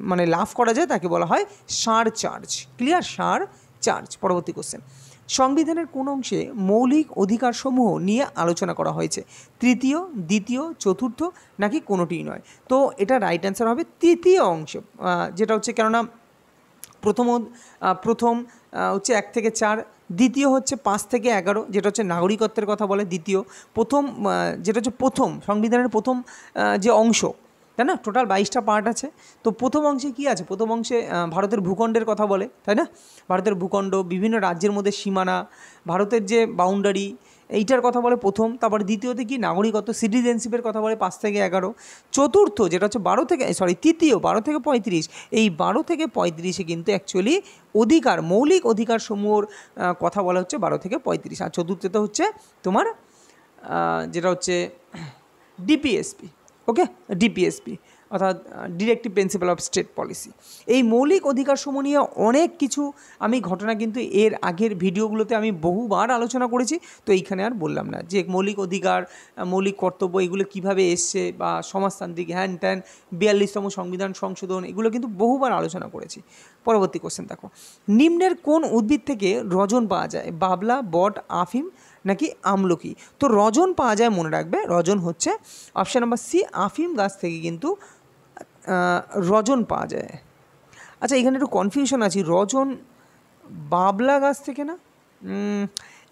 মানে লাভ করা যায় তাকে বলা হয় সারচার্জ। ক্লিয়ার? সারচার্জ। পরবর্তী কোশ্চেন, সংবিধানের কোন অংশে মৌলিক অধিকারসমূহ নিয়ে আলোচনা করা হয়েছে? তৃতীয়, দ্বিতীয়, চতুর্থ নাকি কোনোটিই নয়? তো এটা রাইট অ্যান্সার হবে তৃতীয় অংশ, যেটা হচ্ছে, কেননা প্রথম হচ্ছে 1 থেকে 4, দ্বিতীয় হচ্ছে 5 থেকে 11, যেটা হচ্ছে নাগরিকত্বের কথা বলে দ্বিতীয়। যেটা হচ্ছে প্রথম সংবিধানের প্রথম যে অংশ, তাই না? টোটাল 22টা পার্ট আছে। তো প্রথম অংশে কী আছে? প্রথম অংশে ভারতের ভূখণ্ডের কথা বলে, তাই না? ভারতের ভূখণ্ড, বিভিন্ন রাজ্যের মধ্যে সীমানা, ভারতের যে বাউন্ডারি, এইটার কথা বলে প্রথম। তারপরে দ্বিতীয়তে কি? নাগরিকত্ব, সিটিজেনশিপের কথা বলে 5 থেকে 11। চতুর্থ যেটা হচ্ছে তৃতীয় 12 থেকে 35। এই 12 থেকে 35-এ কিন্তু অ্যাকচুয়ালি অধিকার, মৌলিক অধিকার সমূহর কথা বলা হচ্ছে 12 থেকে 35। আর চতুর্থতে হচ্ছে তোমার যেটা হচ্ছে ডিপিএসপি, ওকে, ডিপিএসপি অর্থাৎ directive principal of state policy. এই মৌলিক অধিকারসমূহ নিয়ে অনেক কিছু আমি ঘটনা কিন্তু এর আগের ভিডিওগুলোতে আমি বহুবার আলোচনা করেছি, তো এইখানে আর বললাম না যে মৌলিক অধিকার, মৌলিক কর্তব্য এগুলো কিভাবে এসছে, বা সমাজতান্ত্রিক হ্যান ত্যান, 42তম সংবিধান সংশোধন, এগুলো কিন্তু বহুবার আলোচনা করেছি। পরবর্তী কোশ্চেন দেখো, নিম্নের কোন উদ্ভিদ থেকে রজন পাওয়া যায়? বাবলা, বট, আফিম নাকি আমলকি? তো রজন পাওয়া যায়, মনে রাখবে রজন হচ্ছে অপশান নাম্বার সি, আফিম গাছ থেকে কিন্তু রজন পাওয়া যায়। আচ্ছা, এখানে একটু কনফিউশন আছে, রজন বাবলা গাছ থেকে না,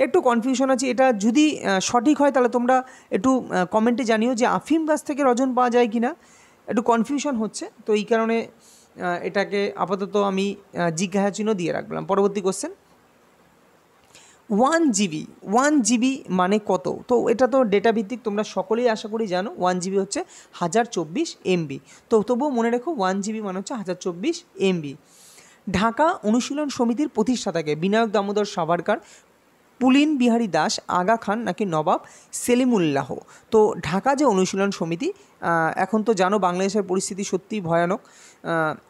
একটু কনফিউশন আছে। এটা যদি সঠিক হয় তাহলে তোমরা একটু কমেন্টে জানিও যে আফিম গাছ থেকে রজন পাওয়া যায় কি না, একটু কনফিউশন হচ্ছে। তো এই কারণে এটাকে আপাতত আমি জিজ্ঞাসা চিহ্ন দিয়ে রাখলাম। পরবর্তী কোশ্চেন, 1 জিবি মানে কত? তো এটা তো ডেটা ভিত্তিক, তোমরা সকলেই আশা করি জানো। 1 জিবি হচ্ছে 1024 MB। তো তবুও মনে রেখো 1 জিবি মানে হচ্ছে 1024 MB। ঢাকা অনুশীলন সমিতির প্রতিষ্ঠাতাকে? বিনায়ক দামোদর সাভারকর, পুলিন বিহারী দাস, আগা খান নাকি নবাব সেলিমুল্লাহ? তো ঢাকা যে অনুশীলন সমিতি, এখন তো জানো বাংলাদেশের পরিস্থিতি সত্যিই ভয়ানক।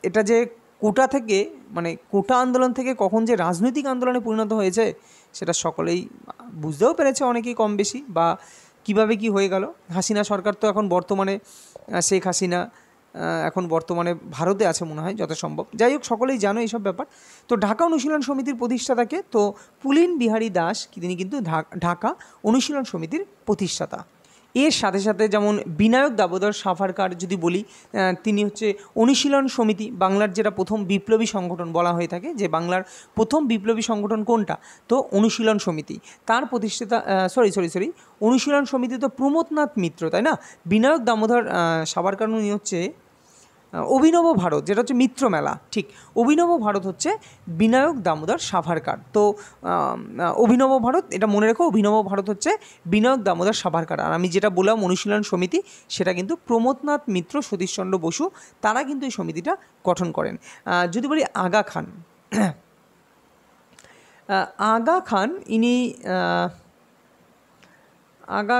এটা যে কোটা থেকে, মানে কোটা আন্দোলন থেকে কখন যে রাজনৈতিক আন্দোলনে পরিণত হয়েছে সেটা সকলেই বুঝতেও পেরেছে, অনেকেই কম বেশি, বা কিভাবে কি হয়ে গেল। হাসিনা সরকার তো এখন বর্তমানে, শেখ হাসিনা এখন বর্তমানে ভারতে আছে মনে হয় যত সম্ভব। যাই হোক, সকলেই জানো এইসব ব্যাপার। তো ঢাকা অনুশীলন সমিতির প্রতিষ্ঠাতাকে? তো পুলিন বিহারী দাস, তিনি কিন্তু ঢাকা অনুশীলন সমিতির প্রতিষ্ঠাতা। এর সাথে সাথে যেমন বিনায়ক দামোদর সাভারকর যদি বলি, তিনি হচ্ছে অনুশীলন সমিতি, বাংলার যেটা প্রথম বিপ্লবী সংগঠন বলা হয়ে থাকে, যে বাংলার প্রথম বিপ্লবী সংগঠন কোনটা? তো অনুশীলন সমিতি। তার প্রতিষ্ঠাতা সরি অনুশীলন সমিতি তো প্রমথনাথ মিত্র, তাই না? বিনায়ক দামোদর সাভারকর উনি হচ্ছে অভিনব ভারত, যেটা হচ্ছে মিত্র মেলা, ঠিক। অভিনব ভারত হচ্ছে বিনায়ক দামোদর সাভারকর। তো অভিনব ভারত, এটা মনে রেখো, অভিনব ভারত হচ্ছে বিনায়ক দামোদর সাভারকর। আর আমি যেটা বললাম অনুশীলন সমিতি, সেটা কিন্তু প্রমথনাথ মিত্র, সতীশচন্দ্র বসু, তারা কিন্তু এই সমিতিটা গঠন করেন। যদি বলি আগা খান, আগা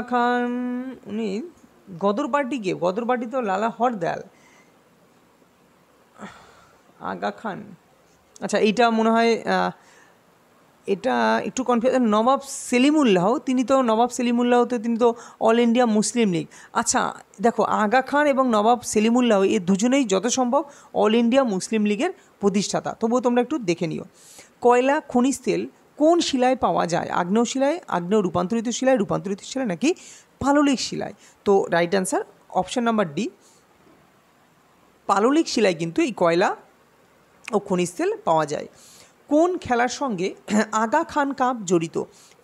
খান উনি গদর পার্টি কে? গদর পার্টি তো লালা হরদয়াল। আগা খান, আচ্ছা এইটা মনে হয়, এটা একটু কনফিউশন। নবাব সেলিমুল্লাহ, তিনি তো অল ইন্ডিয়া মুসলিম লীগ। আচ্ছা দেখো, আগা খান এবং নবাব সেলিমুল্লাহ এই দুজনেই যত সম্ভব অল ইন্ডিয়া মুসলিম লীগের প্রতিষ্ঠাতা। তবুও তোমরা একটু দেখে নিও। কয়লা, খনিজ তেল কোন শিলায় পাওয়া যায়? আগ্নেয় শিলায়, আগ্নেয় রূপান্তরিত শিলায় নাকি পাললিক শিলায়? তো right answer option number D, পাললিক শিলায় কিন্তু এই কয়লা ও খনিজ তেল পাওয়া যায়। কোন খেলার সঙ্গে আগা খান কাপ জড়িত?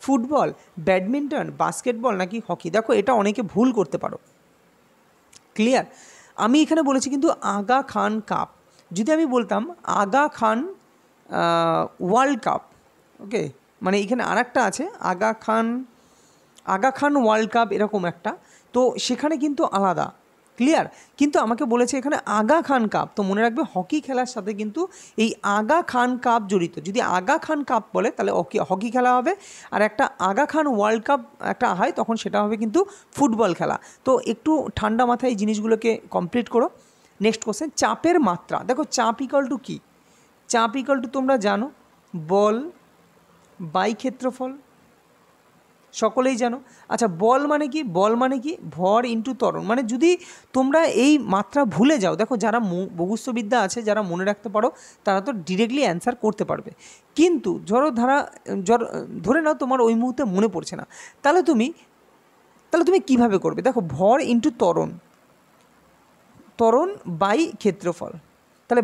ফুটবল, ব্যাডমিন্টন, বাস্কেটবল নাকি হকি? দেখো এটা অনেকে ভুল করতে পারো, ক্লিয়ার? আমি এখানে বলেছি কিন্তু আগা খান কাপ। যদি আমি বলতাম আগা খান ওয়ার্ল্ড কাপ, ওকে, মানে এখানে আরেকটা আছে আগা খান ওয়ার্ল্ড কাপ, এরকম একটা, তো সেখানে কিন্তু আলাদা, ক্লিয়ার? কিন্তু আমাকে বলেছে এখানে আগা খান কাপ, তো মনে রাখবে হকি খেলার সাথে কিন্তু এই আগা খান কাপ জড়িত। যদি আগা খান কাপ বলে তাহলে হকি খেলা হবে, আর একটা আগা খান ওয়ার্ল্ড কাপ একটা হয়, তখন সেটা হবে কিন্তু ফুটবল খেলা। তো একটু ঠান্ডা মাথায় এই জিনিসগুলোকে কমপ্লিট করো। নেক্সট কোশ্চেন, চাপের মাত্রা। দেখো চাপ ইকুয়াল টু কী? চাপ ইকুয়াল টু তোমরা জানো, বল বাই ক্ষেত্রফল, সকলেই জানো। আচ্ছা বল মানে কি? বল মানে কি? ভর ইন্টু ত্বরণ। মানে যদি তোমরা এই মাত্রা ভুলে যাও, দেখো যারা মুখস্থবিদ্যা আছে, যারা মনে রাখতে পারো, তারা তো ডিরেক্টলি অ্যান্সার করতে পারবে। কিন্তু ধরে নাও তোমার ওই মুহূর্তে মনে পড়ছে না, তাহলে তুমি কিভাবে করবে? দেখো ভর ইন্টু ত্বরণ বাই ক্ষেত্রফল। তাহলে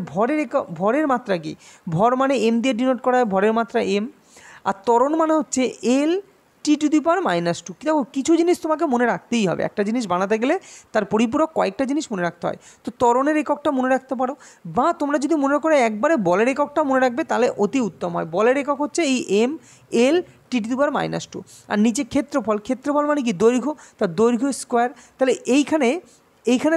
ভরের মাত্রা কি? ভর মানে এম দিয়ে ডিনোট করা হয়, ভরের মাত্রা এম। আর ত্বরণ মানে হচ্ছে এল टी⁻²। দেখো কিছু জিনিস তোমাকে মনে রাখতেই হবে, একটা জিনিস বানাতে গেলে তার পরিপূরক কয়েকটা জিনিস মনে রাখতে হয়। তো ত্বরণের এককটা মনে রাখতে পারো, বা তোমরা যদি মনে করো একবারে বলের এককটা মনে রাখবে তাহলে অতি উত্তম হয়। বলের একক হচ্ছে এই ml টি⁻²। আর নিচে ক্ষেত্রফল, ক্ষেত্রফল মানে কি দৈর্ঘ্য, তার দৈর্ঘ্য স্কোয়ার। তাহলে এইখানে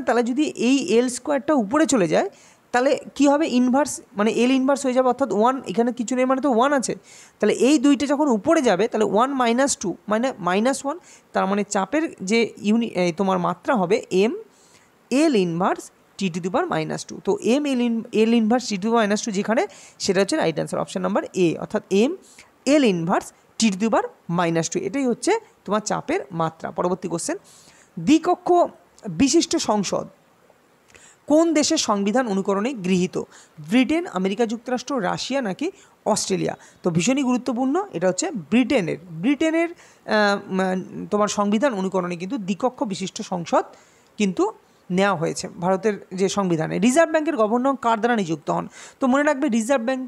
তাহলে যদি এই এল স্কোয়ারটা উপরে চলে যায় তাহলে কি হবে, ইনভার্স মানে এল ইনভার্স হয়ে যাবে, অর্থাৎ 1 এখানে কিছু নেই মানে তো 1 আছে। তাহলে এই দুইটা যখন উপরে যাবে তাহলে 1 - 2 মানে -1, তার মানে চাপের যে তোমার মাত্রা হবে m এল ইনভার্স টি⁻²। তো এল ইনভার্স টি⁻², যেখানে সেটা হচ্ছে রাইট অ্যান্সার, অপশান নাম্বার এ, অর্থাৎ m এল ইনভার্স টি⁻²। এটাই হচ্ছে তোমার চাপের মাত্রা। পরবর্তী কোশ্চেন, দ্বিকক্ষ বিশিষ্ট সংসদ কোন দেশের সংবিধান অনুকরণে গৃহীত? ব্রিটেন, আমেরিকা যুক্তরাষ্ট্র, রাশিয়া নাকি অস্ট্রেলিয়া? তো ভীষণই গুরুত্বপূর্ণ, এটা হচ্ছে ব্রিটেনের তোমার সংবিধান অনুকরণে কিন্তু দ্বিকক্ষ বিশিষ্ট সংসদ কিন্তু নেওয়া হয়েছে ভারতের যে সংবিধানে। রিজার্ভ ব্যাংকের গভর্নর কার দ্বারা নিযুক্ত হন? তো মনে রাখবে রিজার্ভ ব্যাংক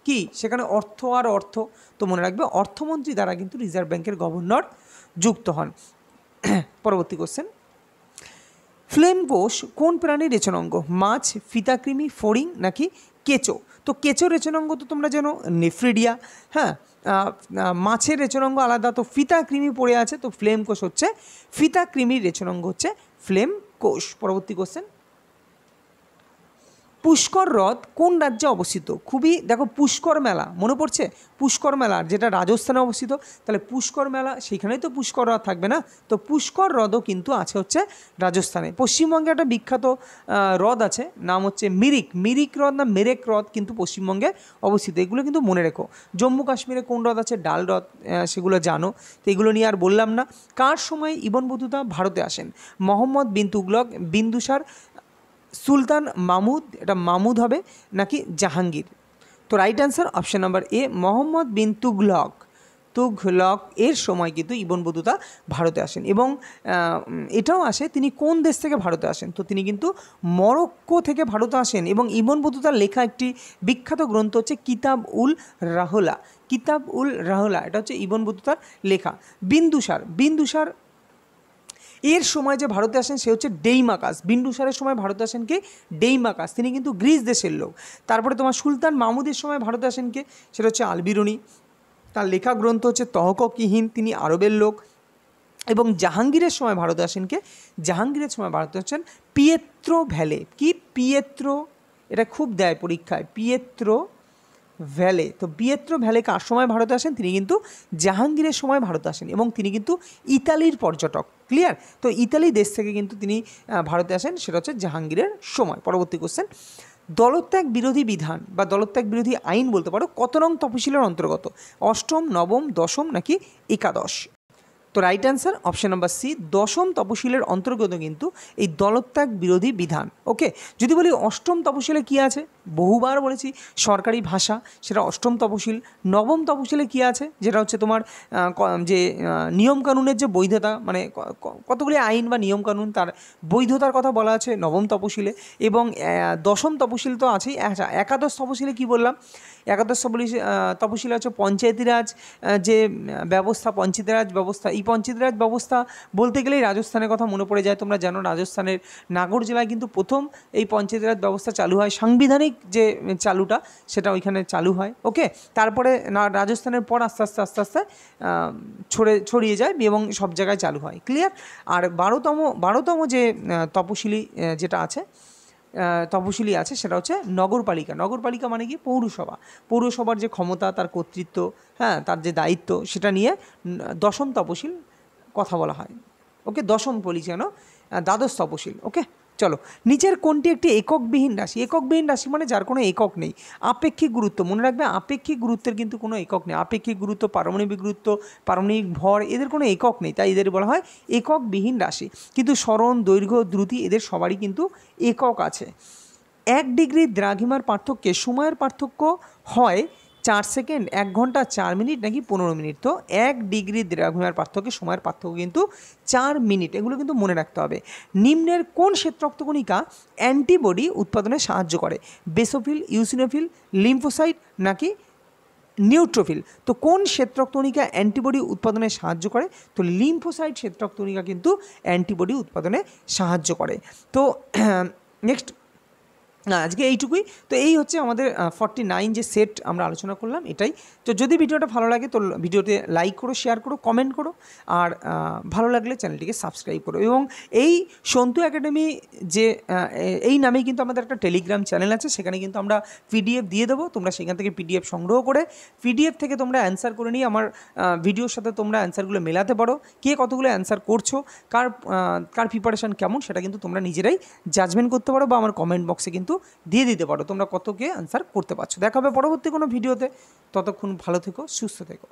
কি, সেখানে অর্থ আর অর্থ, তো মনে রাখবে অর্থমন্ত্রী দ্বারা কিন্তু রিজার্ভ ব্যাংকের গভর্নর যুক্ত হন। পরবর্তী কোশ্চেন, ফ্লেম কোষ কোন প্রাণীর রেচনাঙ্গ? মাছ, ফিতাকৃমি, ফড়িং নাকি কেঁচো? তো কেঁচোর রেচনাঙ্গ তো তোমরা জানো নেফ্রিডিয়া, হ্যাঁ। মাছের রেচনাঙ্গ আলাদা, তো ফিতাকৃমি পড়ে আছে, তো ফ্লেম কোষ হচ্ছে ফিতাকৃমির রেচনাঙ্গ হচ্ছে ফ্লেম কোষ। পরবর্তী কোশ্চেন, পুষ্কর হ্রদ কোন রাজ্যে অবস্থিত? খুবই দেখো, পুষ্কর মেলা মনে পড়ছে, পুষ্কর মেলা যেটা রাজস্থানে অবস্থিত, তাহলে পুষ্কর মেলা সেইখানেই তো পুষ্কর হ্রদ থাকবে না, তো পুষ্কর হ্রদও কিন্তু আছে হচ্ছে রাজস্থানে। পশ্চিমবঙ্গে একটা বিখ্যাত হ্রদ আছে, নাম হচ্ছে মিরিক হ্রদ না মেরেক হ্রদ, কিন্তু পশ্চিমবঙ্গে অবস্থিত। এগুলো কিন্তু মনে রেখো। জম্মু কাশ্মীরে কোন হ্রদ আছে? ডাল হ্রদ, সেগুলো জানো, তো এগুলো নিয়ে আর বললাম না। কার সময় ইবন বতুতা ভারতে আসেন? মোহাম্মদ বিন তুগলক, বিন্দুসার, সুলতান মাহমুদ, এটা মাহমুদ হবে, নাকি জাহাঙ্গীর? তো right answer option number A, Muhammad bin Tughlaq এর সময় কিন্তু ইবন বতুতা ভারতে আসেন। এবং এটাও আসে তিনি কোন দেশ থেকে ভারতে আসেন? তো তিনি কিন্তু মরক্কো থেকে ভারতে আসেন। এবং ইবন বতুতার লেখা একটি বিখ্যাত গ্রন্থ হচ্ছে কিতাব উল রাহলা, এটা হচ্ছে ইবন বতুতার লেখা। বিন্দুসার এর সময় যে ভারতে আসেন সে হচ্ছে ডেইমাকাস। বিন্দুসারের সময় ভারতে আসেন কে? ডেইমাকাস, তিনি কিন্তু গ্রিস দেশের লোক। তারপরে তোমার সুলতান মাহমুদের সময় ভারতে আসেন কে? সেটা হচ্ছে আলবিরুনি, তার লেখা গ্রন্থ হচ্ছে তহক-ই-হিন্দ, তিনি আরবের লোক। এবং জাহাঙ্গীরের সময় ভারতে আসেন কে? জাহাঙ্গীরের সময় ভারতে আসেন পিয়েত্রো ভ্যালে। কি পিয়েত্রো? এটা খুব দেয় পরীক্ষায়, পিয়েত্রো ভ্যালে। তো পিয়েত্রো ভ্যালে কার সময় ভারতে আসেন? তিনি কিন্তু জাহাঙ্গীরের সময় ভারতে আসেন, এবং তিনি কিন্তু ইতালির পর্যটক। ক্লিয়ার? তো ইতালি দেশ থেকে কিন্তু তিনি ভারতে আসেন, সেটা হচ্ছে জাহাঙ্গীরের সময়। পরবর্তী কোশ্চেন, দলত্যাগ বিরোধী বিধান বা দলত্যাগ বিরোধী আইন বলতে পারো কত নং তপশিলের অন্তর্গত? অষ্টম, নবম, দশম নাকি একাদশ? তো right answer option number C, দশম তপশিলের অন্তর্গত কিন্তু এই দলত্যাগ বিরোধী বিধান। ওকে, যদি বলি অষ্টম তপশিলে কী আছে? বহুবার বলেছি সরকারি ভাষা, সেটা অষ্টম তপশিল। নবম তপশিলে কী আছে? যেটা হচ্ছে তোমার যে নিয়মকানুনের যে বৈধতা, মানে কতগুলি আইন বা নিয়মকানুন তার বৈধতার কথা বলা আছে নবম তপশিলে। এবং দশম তপশিল তো আছেই। আচ্ছা, একাদশ তপশিলে কী বললাম? একাদশ তপশিলে হচ্ছে পঞ্চায়েতি রাজ যে ব্যবস্থা, পঞ্চায়েত ব্যবস্থা। এই পঞ্চায়েত ব্যবস্থা বলতে গেলেই রাজস্থানের কথা মনে পড়ে যায়। তোমরা জানো রাজস্থানের নাগর জেলায় কিন্তু প্রথম এই পঞ্চায়েত ব্যবস্থা চালু হয়। সাংবিধানিক যে চালুটা সেটা ওইখানে চালু হয়। ওকে, তারপরে রাজস্থানের পর আস্তে আস্তে ছড়িয়ে যায় এবং সব জায়গায় চালু হয়। ক্লিয়ার? আর বারোতম যে তপশিলি যেটা আছে, তপশিলি আছে, সেটা হচ্ছে নগরপালিকা মানে কি? পৌরসভার যে ক্ষমতা, তার কর্তৃত্ব, হ্যাঁ, তার যে দায়িত্ব, সেটা নিয়ে দশম তপশিল কথা বলা হয়। ওকে, দশম বলি যেন, দ্বাদশ তপশিল। ওকে, চলো, নিচের কোনটি একটি এককবিহীন রাশি? এককবিহীন রাশি মানে যার কোনো একক নেই। আপেক্ষিক গুরুত্ব, মনে রাখবে আপেক্ষিক গুরুত্বের কিন্তু কোনো একক নেই। আপেক্ষিক গুরুত্ব, পারমাণবিক গুরুত্ব, পারমাণবিক ভর, এদের কোনো একক নেই, তাই এদের বলা হয় এককবিহীন রাশি। কিন্তু স্মরণ, দৈর্ঘ্য, দ্রুতি এদের সবারই কিন্তু একক আছে। 1 ডিগ্রি দ্রাঘিমার পার্থক্যে সময়ের পার্থক্য হয় 4 সেকেন্ড, 1 ঘন্টা, 4 মিনিট নাকি 15 মিনিট? তো 1 ডিগ্রি দ্রাঘিমার পার্থক্যে সময়ের পার্থক্য কিন্তু 4 মিনিট। এগুলো কিন্তু মনে রাখতে হবে। নিম্নের কোন শ্বেতরক্তকণিকা অ্যান্টিবডি উৎপাদনে সাহায্য করে? বেসোফিল, ইউসিনোফিল, লিম্ফোসাইট নাকি নিউট্রোফিল। তো কোন শ্বেতরক্তকণিকা অ্যান্টিবডি উৎপাদনে সাহায্য করে? তো লিম্ফোসাইট শ্বেতরক্তকণিকা কিন্তু অ্যান্টিবডি উৎপাদনে সাহায্য করে। তো নেক্সট আজকে এইটুকুই। তো এই হচ্ছে আমাদের 49 যে সেট আমরা আলোচনা করলাম এটাই। তো যদি ভিডিওটা ভালো লাগে তো ভিডিওতে লাইক করো, শেয়ার করো, কমেন্ট করো, আর ভালো লাগলে চ্যানেলটিকে সাবস্ক্রাইব করো। এবং এই সন্তু একাডেমি যে এই নামেই কিন্তু আমাদের একটা টেলিগ্রাম চ্যানেল আছে, সেখানে কিন্তু আমরা পিডিএফ দিয়ে দেবো। তোমরা সেখান থেকে পিডিএফ সংগ্রহ করে পিডিএফ থেকে তোমরা অ্যান্সার করে নিয়ে আমার ভিডিওর সাথে তোমরা অ্যান্সারগুলো মেলাতে পারো। কে কতগুলো অ্যান্সার করছো, কার প্রিপারেশান কেমন, সেটা কিন্তু তোমরা নিজেরাই জাজমেন্ট করতে পারো, বা আমার কমেন্ট বক্সে কিন্তু দিয়ে দিতে পারো তোমরা কতকে অ্যান্সার করতে পারছো। দেখা হবে পরবর্তী কোনো ভিডিওতে। ততক্ষণ ভালো থেকো, সুস্থ থেকো।